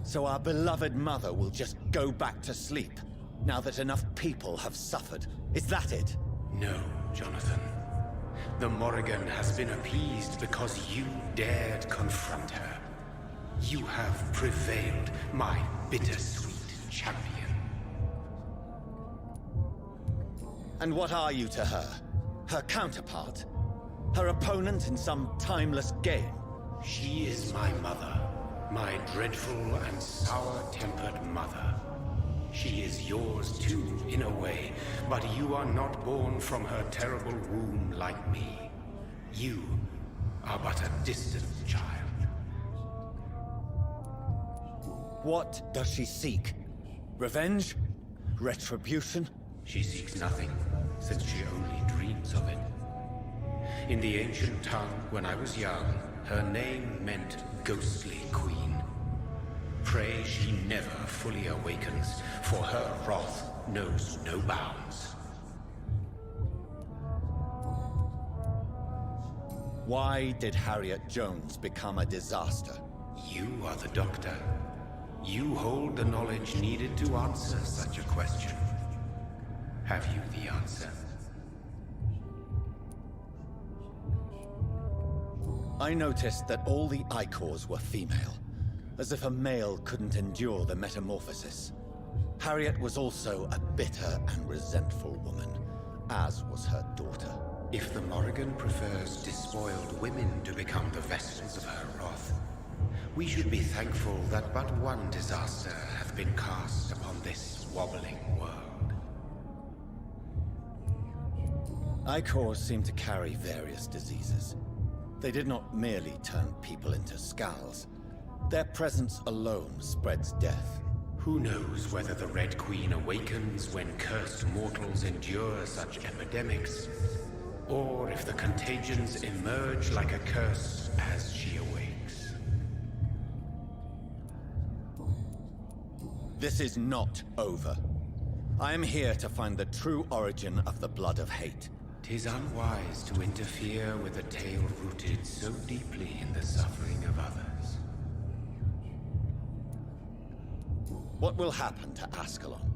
So our beloved mother will just go back to sleep, now that enough people have suffered. Is that it? No, Jonathan. The Morrigan has been appeased because you dared confront her. You have prevailed, my bittersweet champion. And what are you to her? Her counterpart? Her opponent in some timeless game? She is my mother. My dreadful and sour-tempered mother. She is yours too, in a way, but you are not born from her terrible womb like me. You are but a distant child. What does she seek? Revenge? Retribution? She seeks nothing, since she only dreams of it. In the ancient tongue, when I was young, her name meant ghostly queen. Pray she never fully awakens, for her wrath knows no bounds. Why did Harriet Jones become a disaster? You are the doctor. You hold the knowledge needed to answer such a question. Have you the answer? I noticed that all the Icors were female, as if a male couldn't endure the metamorphosis. Harriet was also a bitter and resentful woman, as was her daughter. If the Morrigan prefers despoiled women to become the vessels of her wrath, we should be thankful that but one disaster hath been cast upon this wobbling world. Icors seem to carry various diseases. They did not merely turn people into skulls. Their presence alone spreads death. Who knows whether the Red Queen awakens when cursed mortals endure such epidemics, or if the contagions emerge like a curse as she awakes. This is not over. I am here to find the true origin of the blood of hate. 'Tis unwise to interfere with a tale rooted so deeply in the suffering of others. What will happen to Ascalon?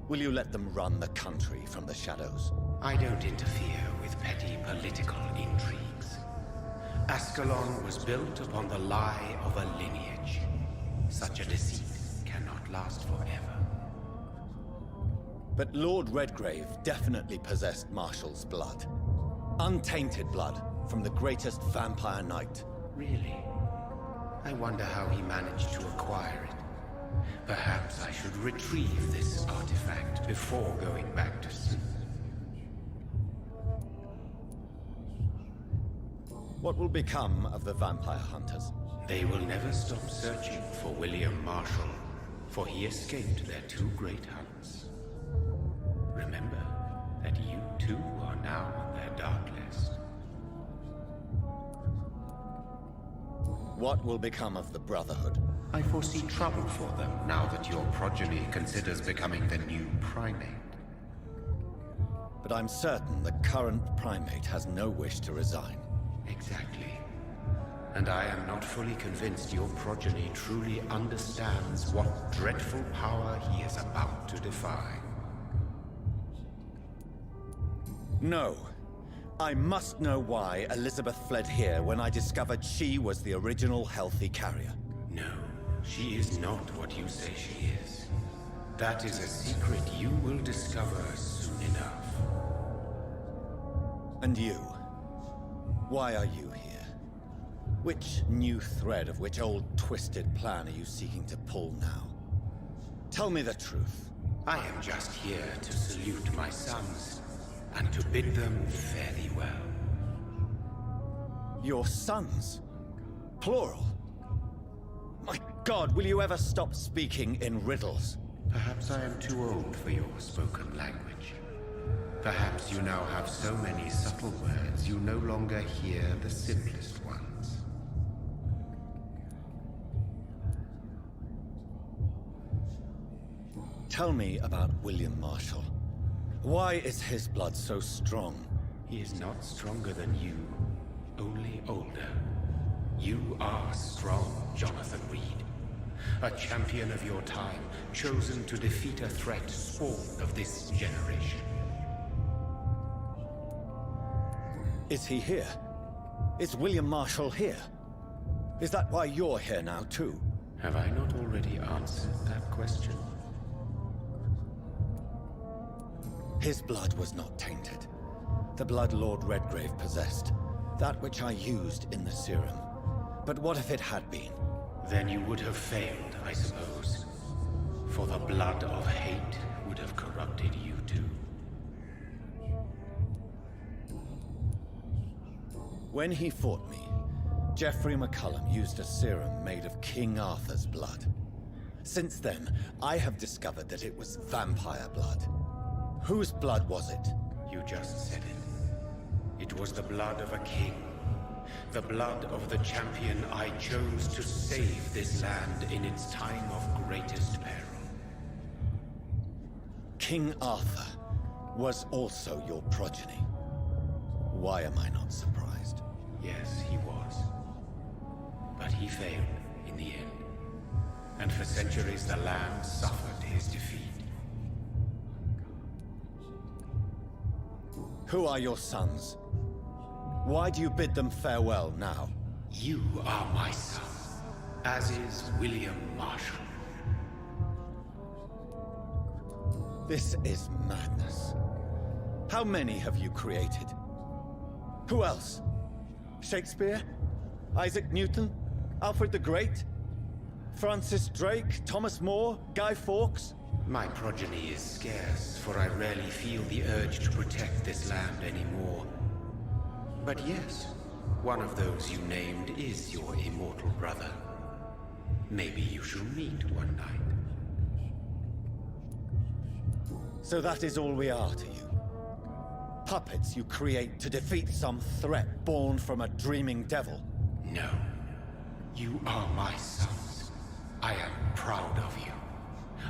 Will you let them run the country from the shadows? I don't interfere with petty political intrigues. Ascalon was built upon the lie of a lineage. Such a deceit cannot last forever. But Lord Redgrave definitely possessed Marshall's blood. Untainted blood from the greatest vampire knight. Really? I wonder how he managed to acquire it. Perhaps I should retrieve this artifact before going back to sleep. What will become of the vampire hunters? They will never stop searching for William Marshall, for he escaped their two great hunts. Remember that you too are now on their dark list. What will become of the Brotherhood? I foresee trouble for them now that your progeny considers becoming the new primate. But I'm certain the current primate has no wish to resign. Exactly. And I am not fully convinced your progeny truly understands what dreadful power he is about to defy. No. I must know why Elizabeth fled here when I discovered she was the original healthy carrier. No, she is not what you say she is. That is a secret you will discover soon enough. And you? Why are you here? Which new thread of which old twisted plan are you seeking to pull now? Tell me the truth. I am just here to salute my sons, and to bid them fare thee well. Your sons? Plural? My God, will you ever stop speaking in riddles? Perhaps I am too old for your spoken language. Perhaps you now have so many subtle words you no longer hear the simplest ones. Tell me about William Marshall. Why is his blood so strong? He is not stronger than you, only older. You are strong, Jonathan Reed. A champion of your time, chosen to defeat a threat spawned of this generation. Is he here? Is William Marshall here? Is that why you're here now, too? Have I not already answered that question? His blood was not tainted. The blood Lord Redgrave possessed. That which I used in the serum. But what if it had been? Then you would have failed, I suppose. For the blood of hate would have corrupted you too. When he fought me, Geoffrey McCullum used a serum made of King Arthur's blood. Since then, I have discovered that it was vampire blood. Whose blood was it? You just said it. It was the blood of a king. The blood of the champion I chose to save this land in its time of greatest peril. King Arthur was also your progeny. Why am I not surprised? Yes, he was. But he failed in the end. And for centuries the land suffered his defeat. Who are your sons? Why do you bid them farewell now? You are my son, as is William Marshall. This is madness. How many have you created? Who else? Shakespeare? Isaac Newton? Alfred the Great? Francis Drake? Thomas More? Guy Fawkes? My progeny is scarce, for I rarely feel the urge to protect this land anymore. But yes, one of those you named is your immortal brother. Maybe you shall meet one night. So that is all we are to you? Puppets you create to defeat some threat born from a dreaming devil? No. You are my sons. I am proud of you.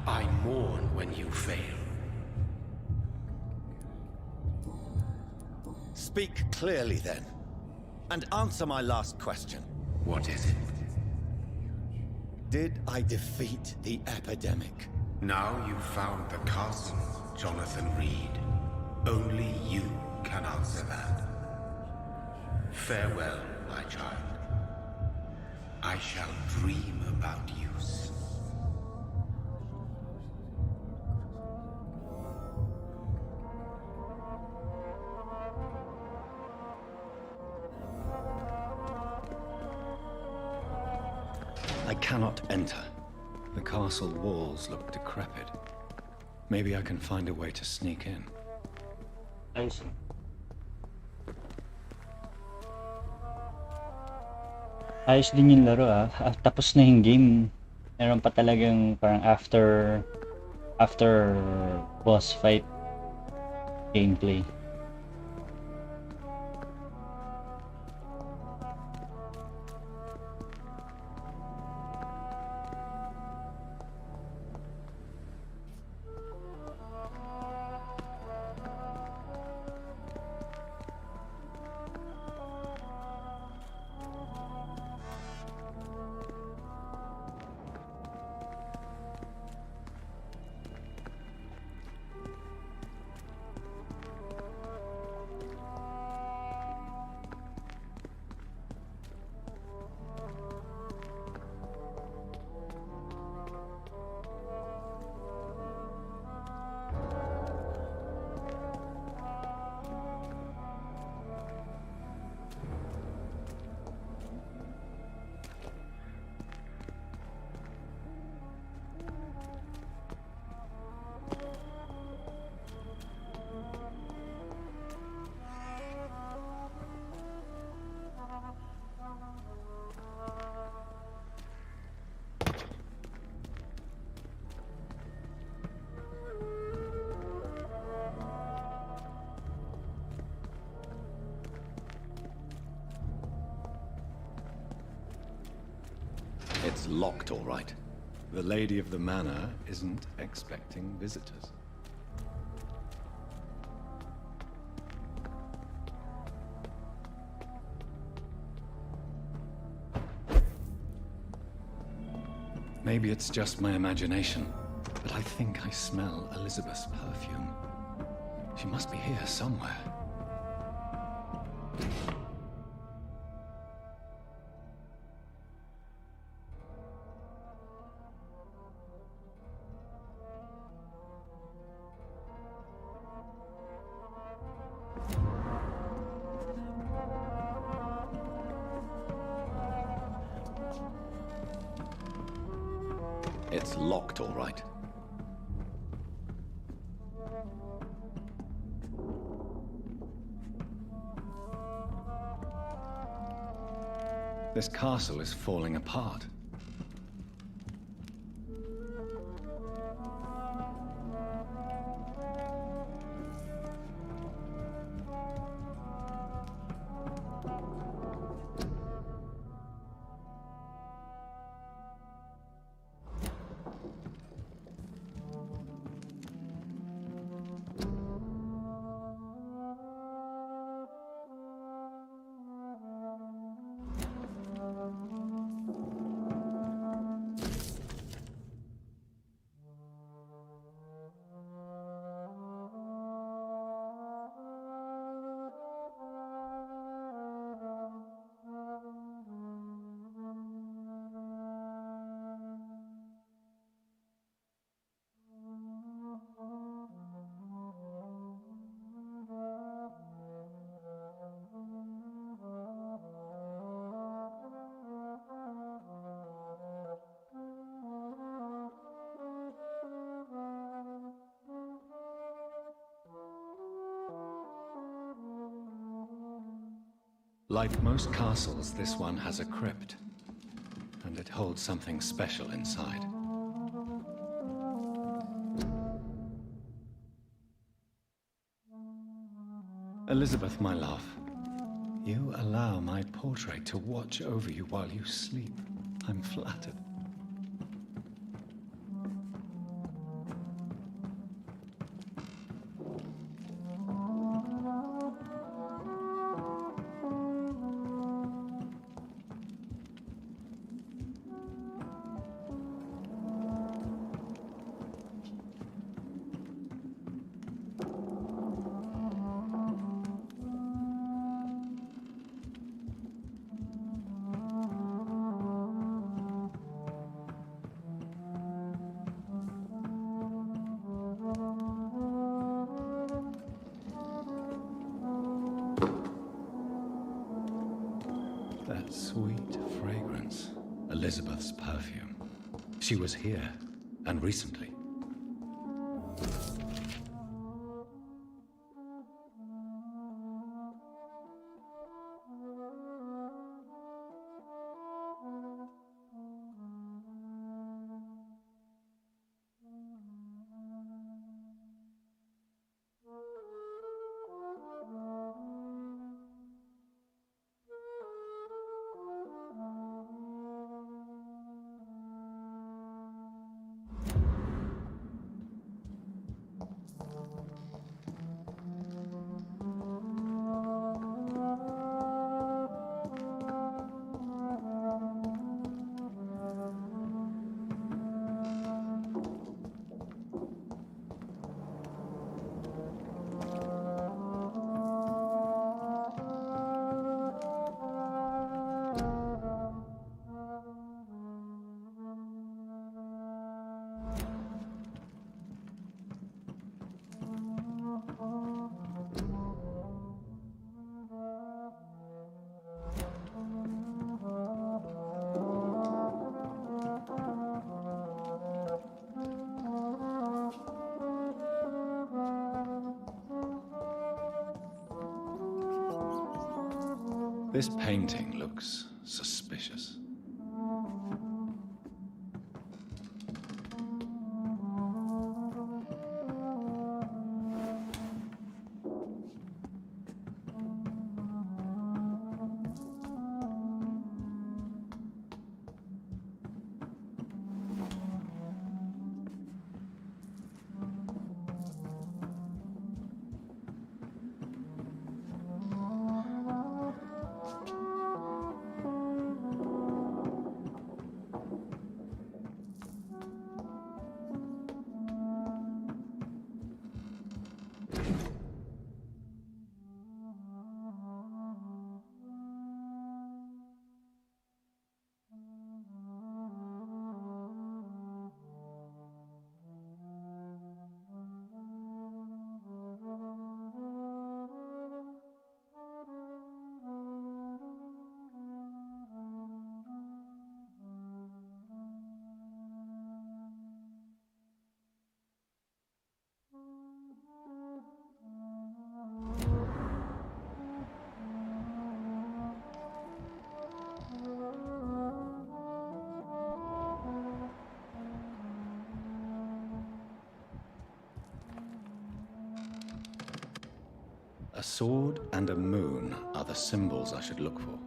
I mourn when you fail. Speak clearly then, and answer my last question. What is it? Did I defeat the epidemic? Now you've found the castle, Jonathan Reed. Only you can answer that. Farewell, my child. I shall dream about you soon. I cannot enter. The castle walls look decrepit. Maybe I can find a way to sneak in. I see. Ayos din yung laro ah. Tapos na yung game. Meron pa talagang parang after boss fight gameplay. It's locked, all right. The lady of the manor isn't expecting visitors. Maybe it's just my imagination, but I think I smell Elizabeth's perfume. She must be here somewhere. It's locked, all right. This castle is falling apart. Like most castles, this one has a crypt, and it holds something special inside. Elizabeth, my love, you allow my portrait to watch over you while you sleep. I'm flattered. That sweet fragrance. Elizabeth's perfume. She was here, and recently. This painting looks suspicious. A sword and a moon are the symbols I should look for.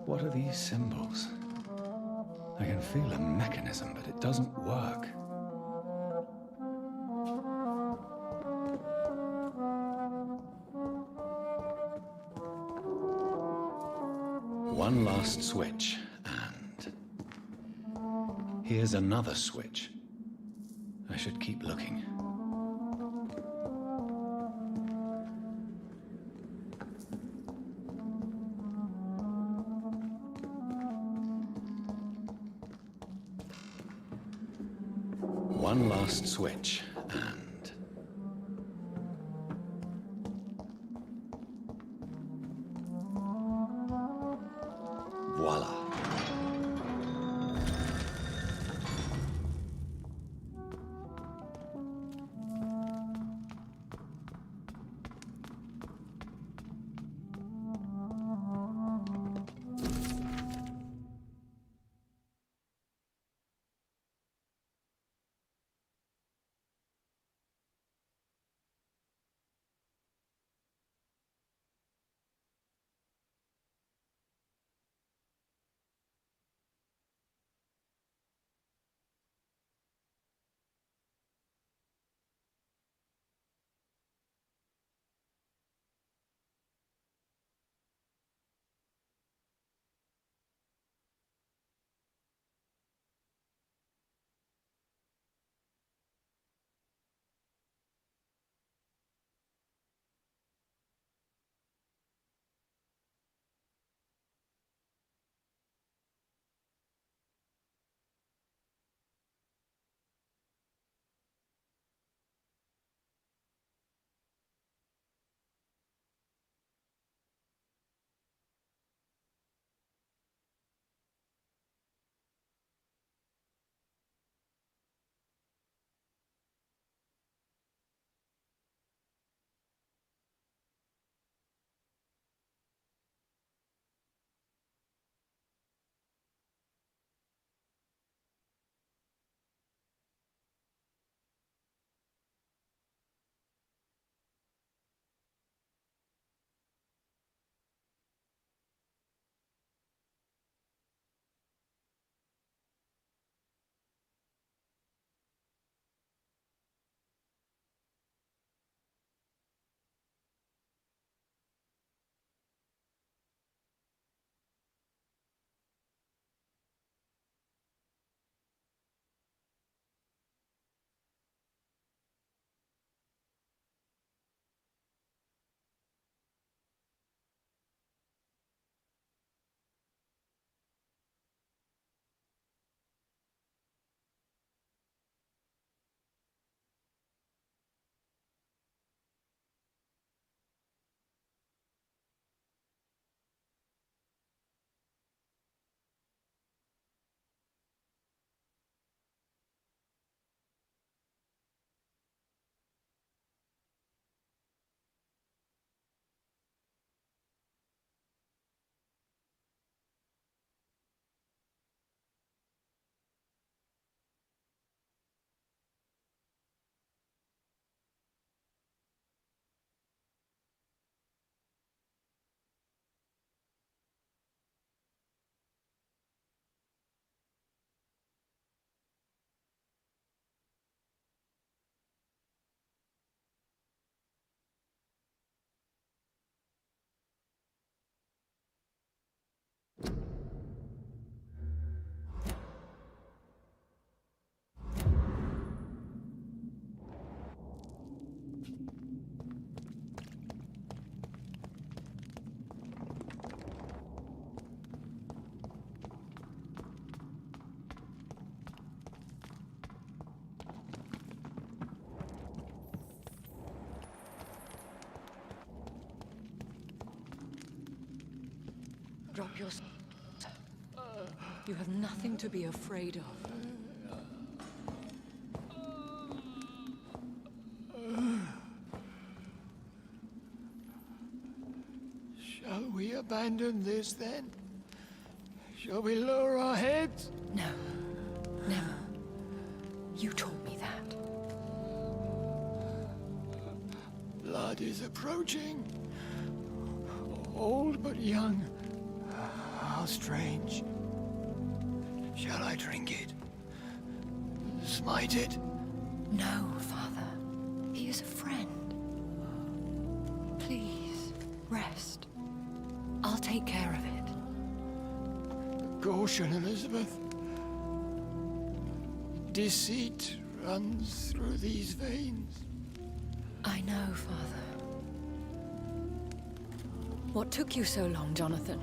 What are these symbols? I can feel a mechanism, but it doesn't work. One last switch, and here's another switch. I should keep looking. One last switch, and voila. Drop your... You have nothing to be afraid of. Shall we abandon this then? Shall we lower our heads? No. Never. You taught me that. Blood is approaching. Old but young. How strange. Shall I drink it? Smite it? No, Father. He is a friend. Please, rest. I'll take care of it. Caution, Elizabeth. Deceit runs through these veins. I know, Father. What took you so long, Jonathan?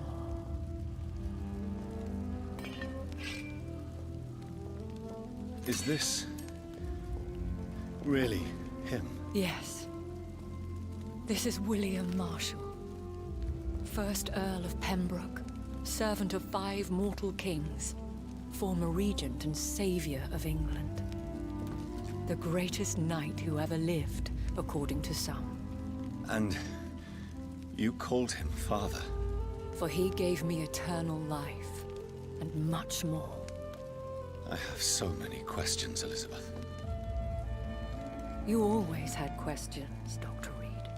Is this really him? Yes. This is William Marshall. 1st Earl of Pembroke, servant of 5 mortal kings, former regent and savior of England. The greatest knight who ever lived, according to some. And you called him father? For he gave me eternal life, and much more. I have so many questions, Elizabeth. You always had questions, Dr. Reed.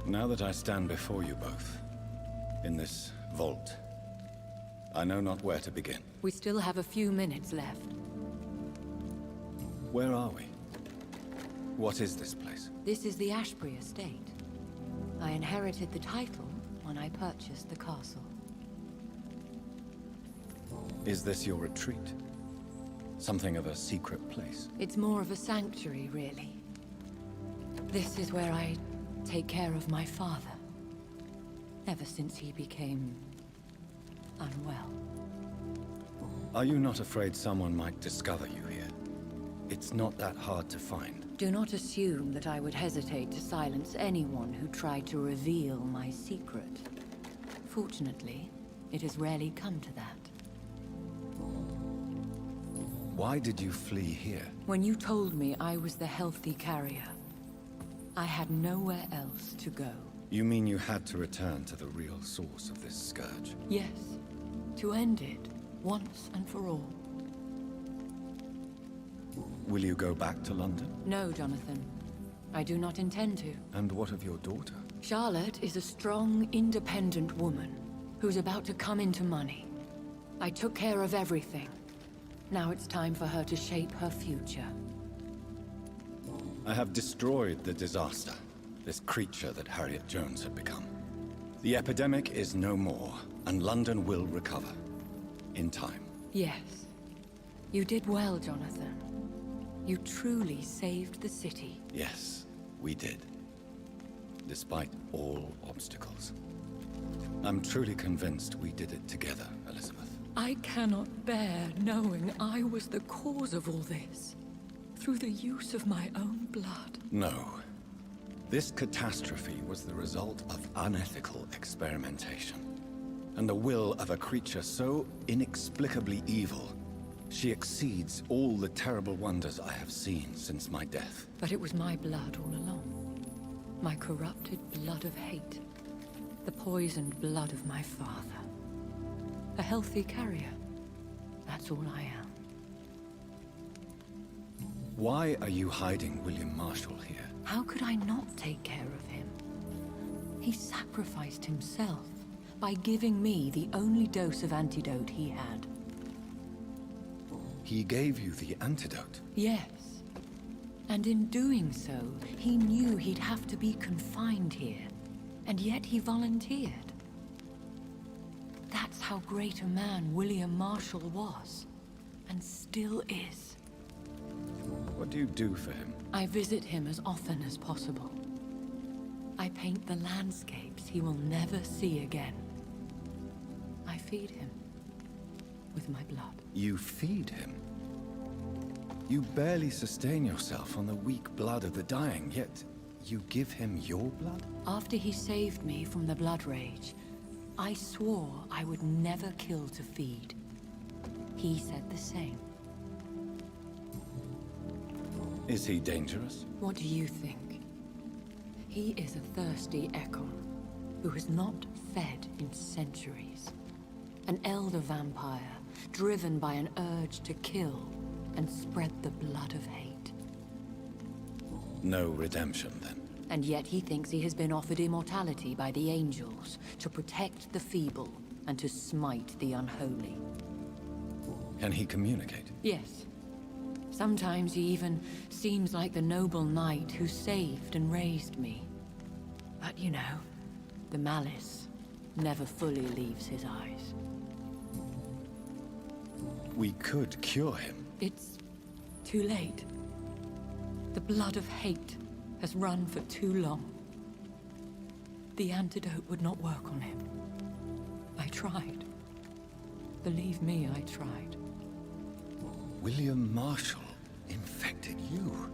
Now that I stand before you both, in this vault, I know not where to begin. We still have a few minutes left. Where are we? What is this place? This is the Ashbury estate. I inherited the title when I purchased the castle. Is this your retreat? Something of a secret place? It's more of a sanctuary, really. This is where I take care of my father. Ever since he became unwell. Are you not afraid someone might discover you here? It's not that hard to find. Do not assume that I would hesitate to silence anyone who tried to reveal my secret. Fortunately, it has rarely come to that. Why did you flee here? When you told me I was the healthy carrier, I had nowhere else to go. You mean you had to return to the real source of this scourge? Yes, to end it, once and for all. Will you go back to London? No, Jonathan. I do not intend to. And what of your daughter? Charlotte is a strong, independent woman who's about to come into money. I took care of everything. Now it's time for her to shape her future. I have destroyed the disaster, this creature that Harriet Jones had become. The epidemic is no more, and London will recover. In time. Yes. You did well, Jonathan. You truly saved the city. Yes, we did. Despite all obstacles. I'm truly convinced we did it together, Elizabeth. I cannot bear knowing I was the cause of all this. Through the use of my own blood. No. This catastrophe was the result of unethical experimentation. And the will of a creature so inexplicably evil, she exceeds all the terrible wonders I have seen since my death. But it was my blood all along. My corrupted blood of hate. The poisoned blood of my father. A healthy carrier. That's all I am. Why are you hiding William Marshall here? How could I not take care of him? He sacrificed himself by giving me the only dose of antidote he had. He gave you the antidote? Yes. And in doing so, he knew he'd have to be confined here. And yet he volunteered. That's how great a man William Marshall was. And still is. What do you do for him? I visit him as often as possible. I paint the landscapes he will never see again. I feed him with my blood. You feed him? You barely sustain yourself on the weak blood of the dying, yet you give him your blood? After he saved me from the blood rage, I swore I would never kill to feed. He said the same. Is he dangerous? What do you think? He is a thirsty Ekon, who has not fed in centuries. An elder vampire, driven by an urge to kill and spread the blood of hate. No redemption, then? And yet he thinks he has been offered immortality by the angels to protect the feeble and to smite the unholy. Can he communicate? Yes. Sometimes he even seems like the noble knight who saved and raised me. But you know, the malice never fully leaves his eyes. We could cure him. It's too late. The blood of hate has run for too long. The antidote would not work on him. I tried. Believe me, I tried. William Marshall infected you.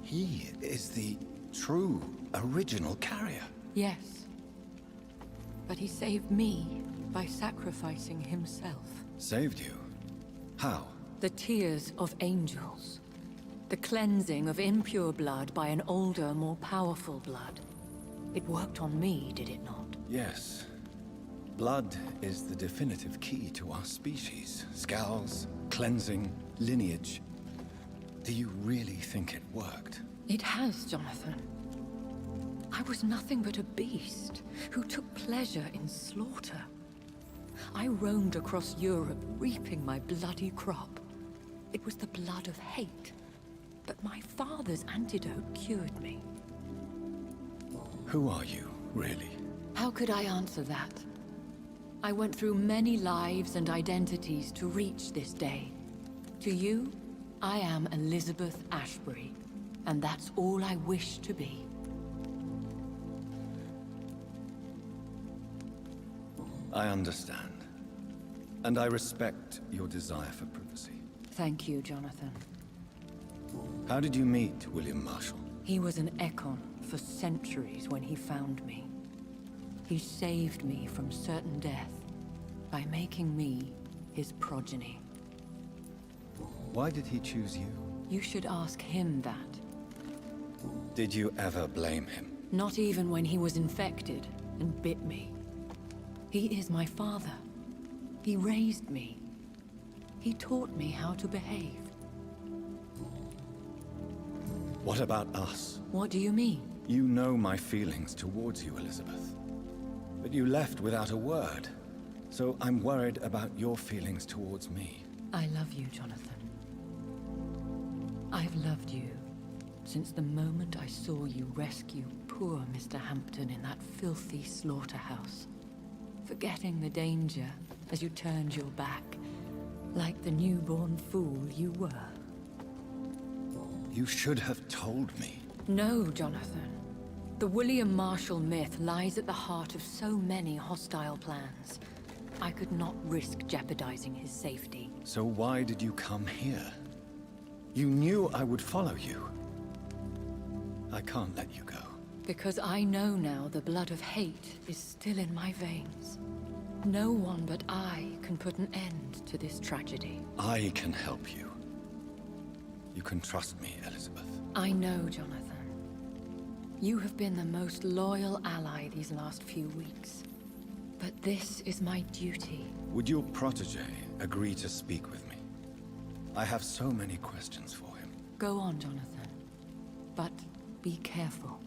He is the true, original carrier. Yes. But he saved me by sacrificing himself. Saved you? How? The tears of angels. The cleansing of impure blood by an older, more powerful blood. It worked on me, did it not? Yes. Blood is the definitive key to our species. Scowls, cleansing, lineage. Do you really think it worked? It has, Jonathan. I was nothing but a beast who took pleasure in slaughter. I roamed across Europe, reaping my bloody crop. It was the blood of hate. But my father's antidote cured me. Who are you, really? How could I answer that? I went through many lives and identities to reach this day. To you, I am Elizabeth Ashbury, and that's all I wish to be. I understand. And I respect your desire for privacy. Thank you, Jonathan. How did you meet William Marshall? He was an Ekon for centuries when he found me. He saved me from certain death by making me his progeny. Why did he choose you? You should ask him that. Did you ever blame him? Not even when he was infected and bit me. He is my father. He raised me. He taught me how to behave. What about us? What do you mean? You know my feelings towards you, Elizabeth. But you left without a word. So I'm worried about your feelings towards me. I love you, Jonathan. I've loved you since the moment I saw you rescue poor Mr. Hampton in that filthy slaughterhouse. Forgetting the danger as you turned your back, like the newborn fool you were. You should have told me. No, Jonathan. The William Marshall myth lies at the heart of so many hostile plans. I could not risk jeopardizing his safety. So why did you come here? You knew I would follow you. I can't let you go. Because I know now the blood of hate is still in my veins. No one but I can put an end to this tragedy. I can help you. You can trust me, Elizabeth. I know, Jonathan. You have been the most loyal ally these last few weeks. But this is my duty. Would your protege agree to speak with me? I have so many questions for him. Go on, Jonathan. But be careful.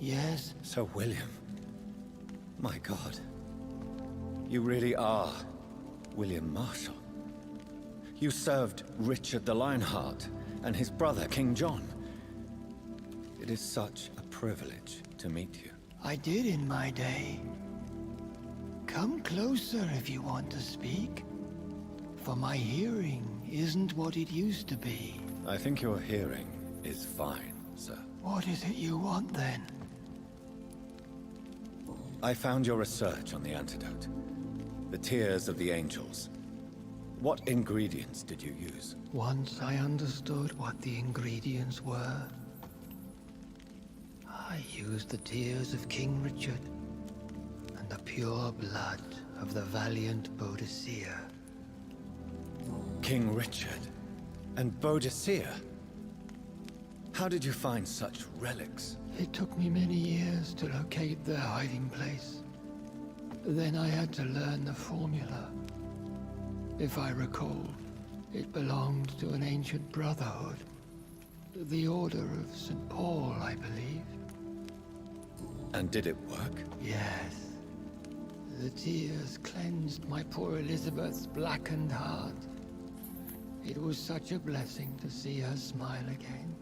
Yes? Sir William. My God. You really are William Marshall. You served Richard the Lionheart and his brother, King John. It is such a privilege to meet you. I did in my day. Come closer if you want to speak. For my hearing isn't what it used to be. I think your hearing is fine, sir. What is it you want then? I found your research on the antidote. The tears of the angels. What ingredients did you use? Once I understood what the ingredients were, I used the tears of King Richard and the pure blood of the valiant Boadicea. King Richard and Boadicea? How did you find such relics? It took me many years to locate their hiding place. Then I had to learn the formula. If I recall, it belonged to an ancient brotherhood. The Order of St. Paul, I believe. And did it work? Yes. The tears cleansed my poor Elizabeth's blackened heart. It was such a blessing to see her smile again.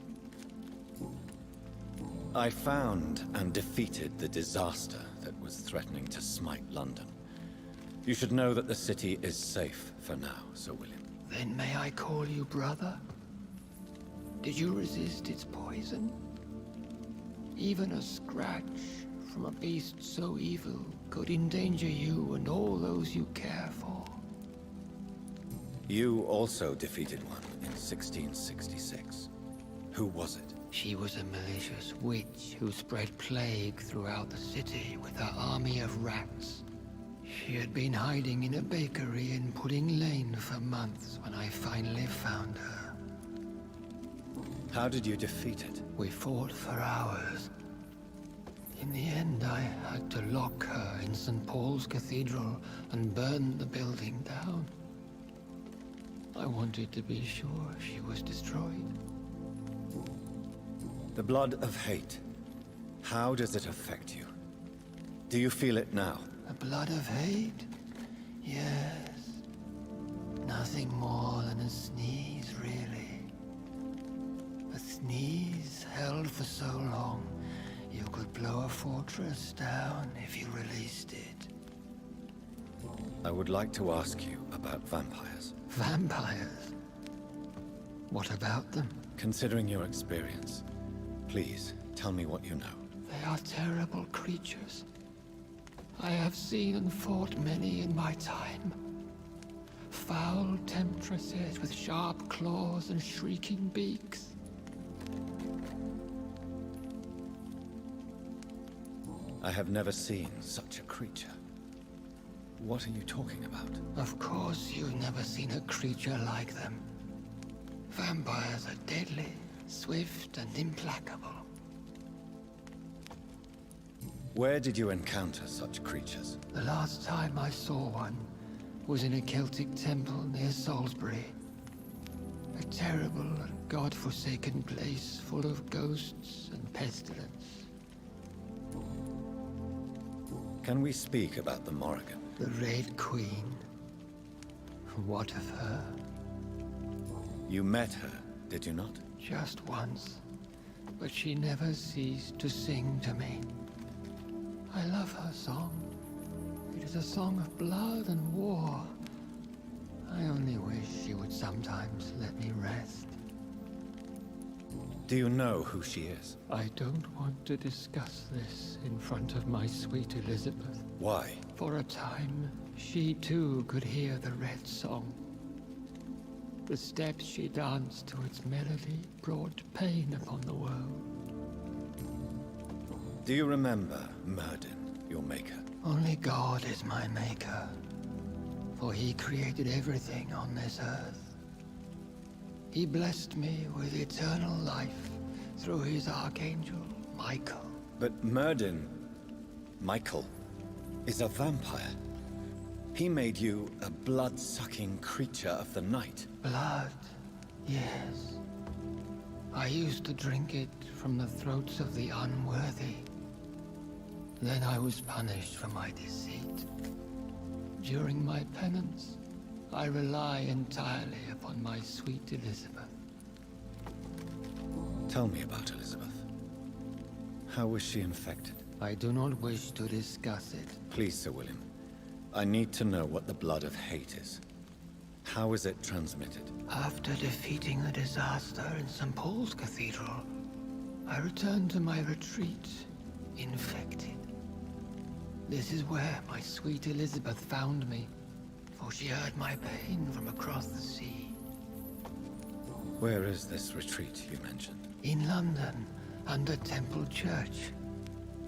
I found and defeated the disaster that was threatening to smite London. You should know that the city is safe for now, Sir William. Then may I call you brother? Did you resist its poison? Even a scratch from a beast so evil could endanger you and all those you care for. You also defeated one in 1666. Who was it? She was a malicious witch who spread plague throughout the city with her army of rats. She had been hiding in a bakery in Pudding Lane for months when I finally found her. How did you defeat it? We fought for hours. In the end, I had to lock her in St. Paul's Cathedral and burn the building down. I wanted to be sure she was destroyed. The blood of hate. How does it affect you? Do you feel it now? The blood of hate? Yes. Nothing more than a sneeze, really. A sneeze held for so long, you could blow a fortress down if you released it. I would like to ask you about vampires. Vampires? What about them? Considering your experience, please tell me what you know. They are terrible creatures. I have seen and fought many in my time. Foul temptresses with sharp claws and shrieking beaks. I have never seen such a creature. What are you talking about? Of course you've never seen a creature like them. Vampires are deadly, swift and implacable. Where did you encounter such creatures? The last time I saw one was in a Celtic temple near Salisbury. A terrible and god-forsaken place full of ghosts and pestilence. Can we speak about the Morrigan? The Red Queen. What of her? You met her, did you not? Just once. But she never ceased to sing to me. I love her song. It is a song of blood and war. I only wish she would sometimes let me rest. Do you know who she is? I don't want to discuss this in front of my sweet Elizabeth. Why? For a time, she too could hear the Red Song. The steps she danced to its melody brought pain upon the world. Do you remember Myrddin, your maker? Only God is my maker, for he created everything on this earth. He blessed me with eternal life through his archangel, Michael. But Myrddin, Michael, is a vampire. He made you a blood-sucking creature of the night. Blood, yes. I used to drink it from the throats of the unworthy. Then I was punished for my deceit. During my penance, I rely entirely upon my sweet Elizabeth. Tell me about Elizabeth. How was she infected? I do not wish to discuss it. Please, Sir William. I need to know what the blood of hate is. How is it transmitted? After defeating the disaster in St. Paul's Cathedral, I returned to my retreat, infected. This is where my sweet Elizabeth found me. for she heard my pain from across the sea. Where is this retreat you mentioned? In London, under Temple Church,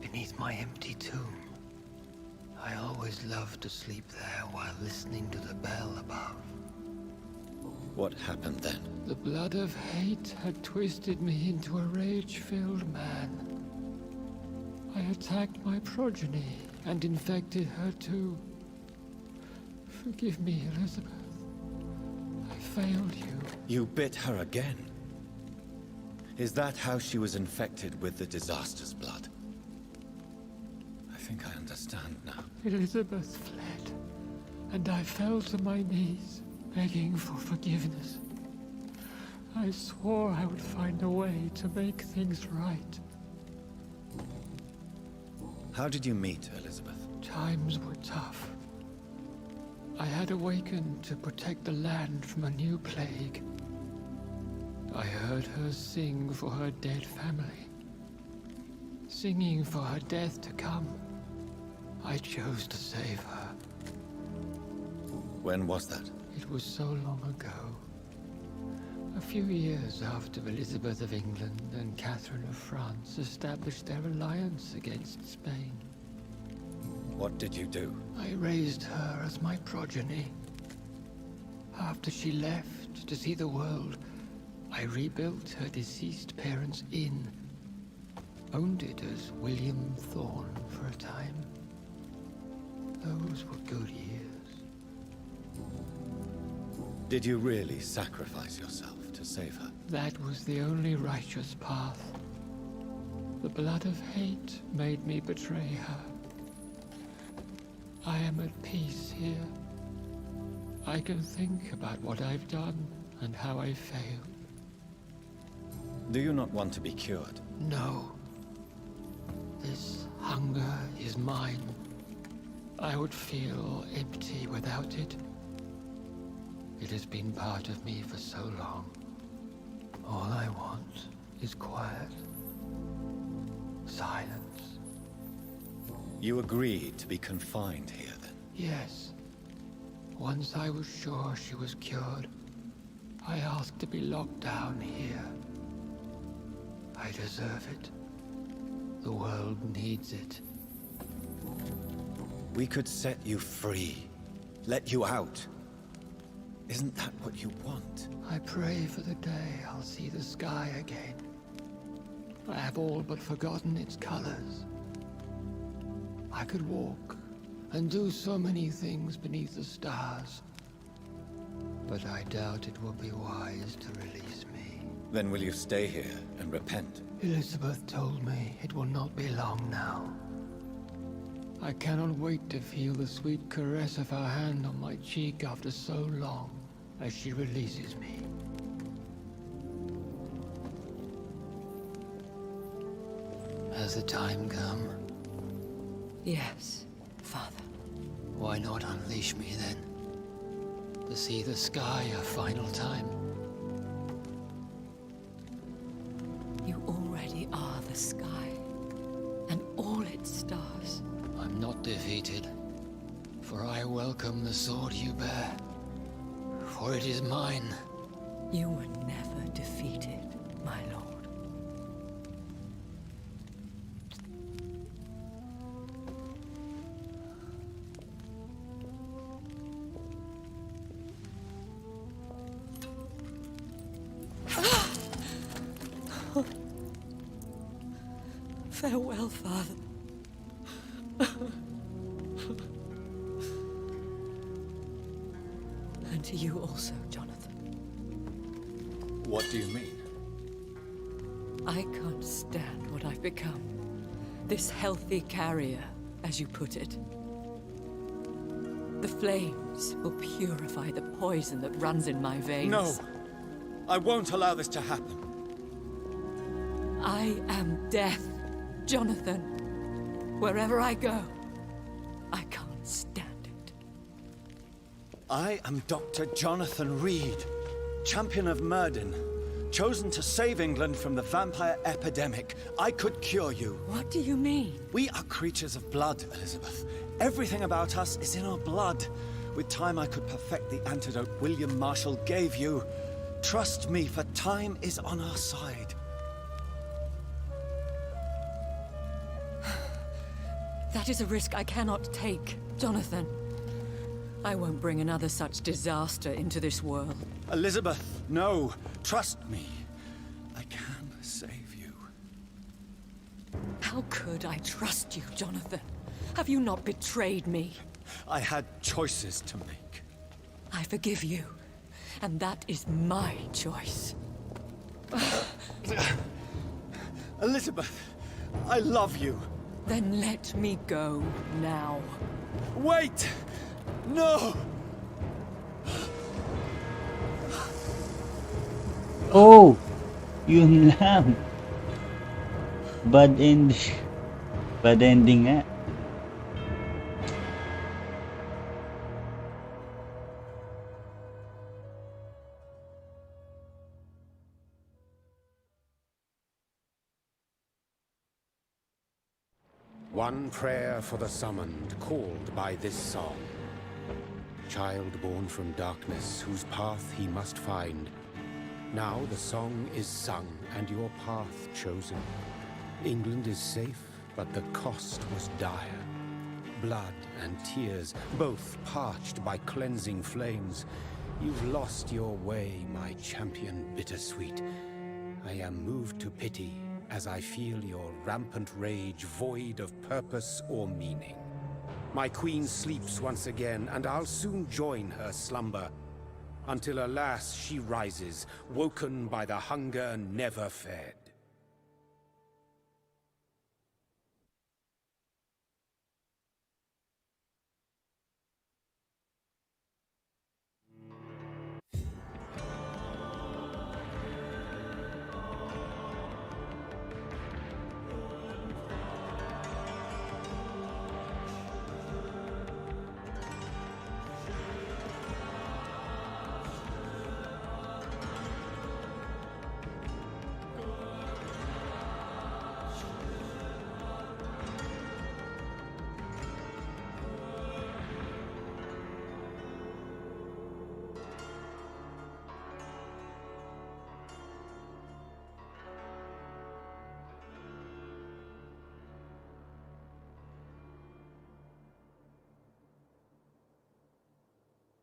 beneath my empty tomb. I always loved to sleep there while listening to the bell above. What happened then? The blood of hate had twisted me into a rage-filled man. I attacked my progeny and infected her too. Forgive me, Elizabeth. I failed you. You bit her again? Is that how she was infected with the disaster's blood? I think I understand now. Elizabeth fled, and I fell to my knees, begging for forgiveness. I swore I would find a way to make things right. How did you meet Elizabeth? Times were tough. I had awakened to protect the land from a new plague. I heard her sing for her dead family. Singing for her death to come. I chose to save her. When was that? It was so long ago. A few years after Elizabeth of England and Catherine of France established their alliance against Spain. What did you do? I raised her as my progeny. After she left to see the world, I rebuilt her deceased parents' inn. Owned it as William Thorne for a time. Those were good years. Did you really sacrifice yourself to save her? That was the only righteous path. The blood of hate made me betray her. I am at peace here. I can think about what I've done and how I failed. Do you not want to be cured? No. This hunger is mine. I would feel empty without it. It has been part of me for so long. All I want is quiet. Silence. You agreed to be confined here, then? Yes. Once I was sure she was cured, I asked to be locked down here. I deserve it. The world needs it. We could set you free. Let you out. Isn't that what you want? I pray for the day I'll see the sky again. I have all but forgotten its colors. I could walk and do so many things beneath the stars. But I doubt it will be wise to release me. Then will you stay here and repent? Elizabeth told me it will not be long now. I cannot wait to feel the sweet caress of her hand on my cheek after so long, as she releases me. Has the time come? Yes, Father. Why not unleash me then? To see the sky a final time? You already are the sky, and all its stars. I'm not defeated, for I welcome the sword you bear, for it is mine. You were never defeated, my lord. Farewell, Father. And to you also, Jonathan. What do you mean? I can't stand what I've become. This healthy carrier, as you put it. The flames will purify the poison that runs in my veins. No! I won't allow this to happen. I am death, Jonathan. Wherever I go, I can't stand it. I am Dr. Jonathan Reed, champion of Myrddin, chosen to save England from the vampire epidemic. I could cure you. What do you mean? We are creatures of blood, Elizabeth. Everything about us is in our blood. With time I could perfect the antidote William Marshall gave you. Trust me, for time is on our side. That is a risk I cannot take, Jonathan. I won't bring another such disaster into this world. Elizabeth, no. Trust me. I can save you. How could I trust you, Jonathan? Have you not betrayed me? I had choices to make. I forgive you, and that is my choice. Elizabeth, I love you. Then let me go now. Wait! No! Oh! Yun lang. Bad end. Bad ending nga. One prayer for the summoned, called by this song. Child born from darkness, whose path he must find. Now the song is sung, and your path chosen. England is safe, but the cost was dire. Blood and tears, both parched by cleansing flames. You've lost your way, my champion bittersweet. I am moved to pity as I feel your rampant rage void of purpose or meaning. My queen sleeps once again, and I'll soon join her slumber. Until alas, she rises, woken by the hunger never fed.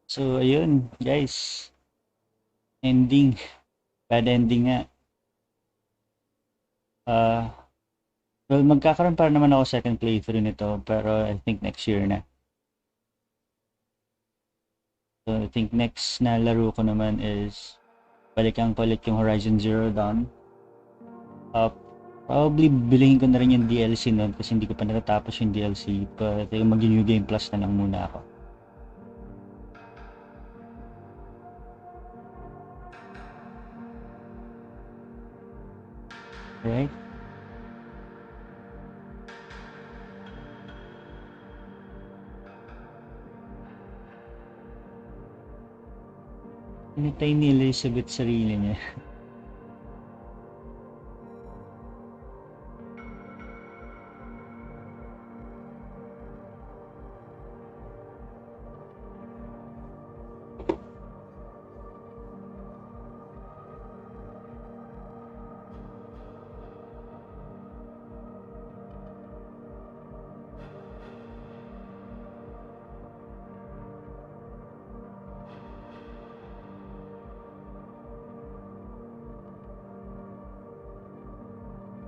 So, ayun, guys. Ending. Bad ending nga. Well, magkakaroon pa naman ako second playthrough nito, pero I think next year na. So, I think next na laro ko naman is balikan ko ulit yung Horizon Zero Dawn. Probably bilhin ko na rin yung DLC nun kasi hindi ko pa natatapos yung DLC, but mag-New Game Plus na lang muna ako. Right? Pinatay ni Elizabeth sarili niya.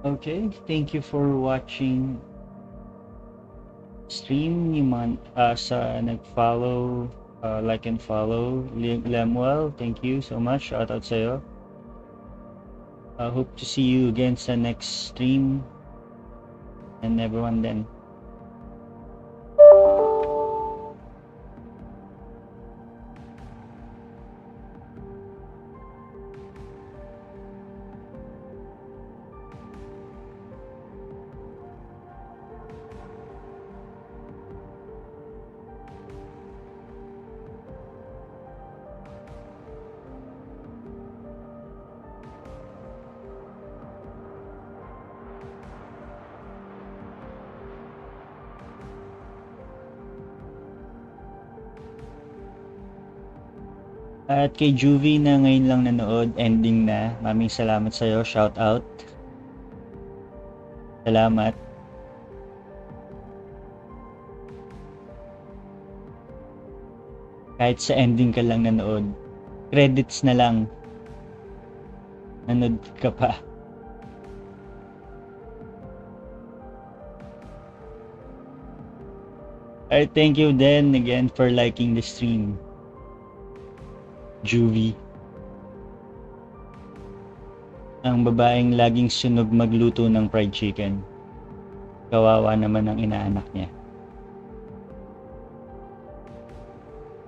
Okay, thank you for watching stream. Sa nag-follow, like and follow Lemuel, thank you so much. Shout out sa'yo. Hope to see you again sa next stream and everyone then. At kay Juvie na ngayon lang nanood, ending na. Maraming salamat sa'yo. Shout out. Salamat. Kahit sa ending ka lang nanood, credits na lang. Nanood ka pa. Alright, thank you then again for liking the stream. Juvie. Ang babaeng laging sunog magluto ng fried chicken. Kawawa naman ang inaanak niya.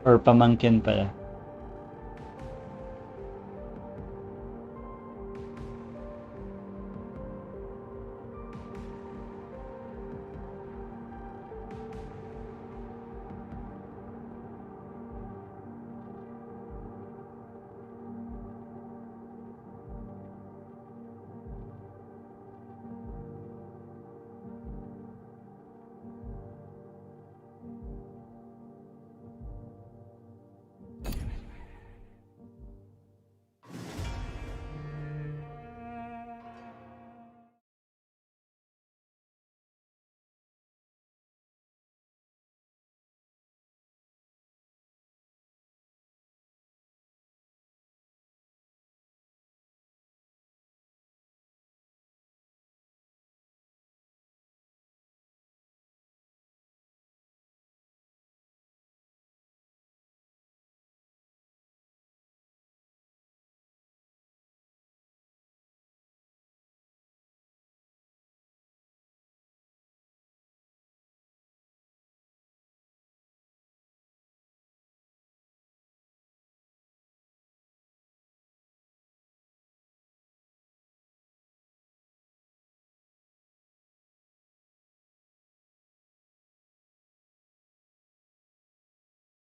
Or pamangkin pala.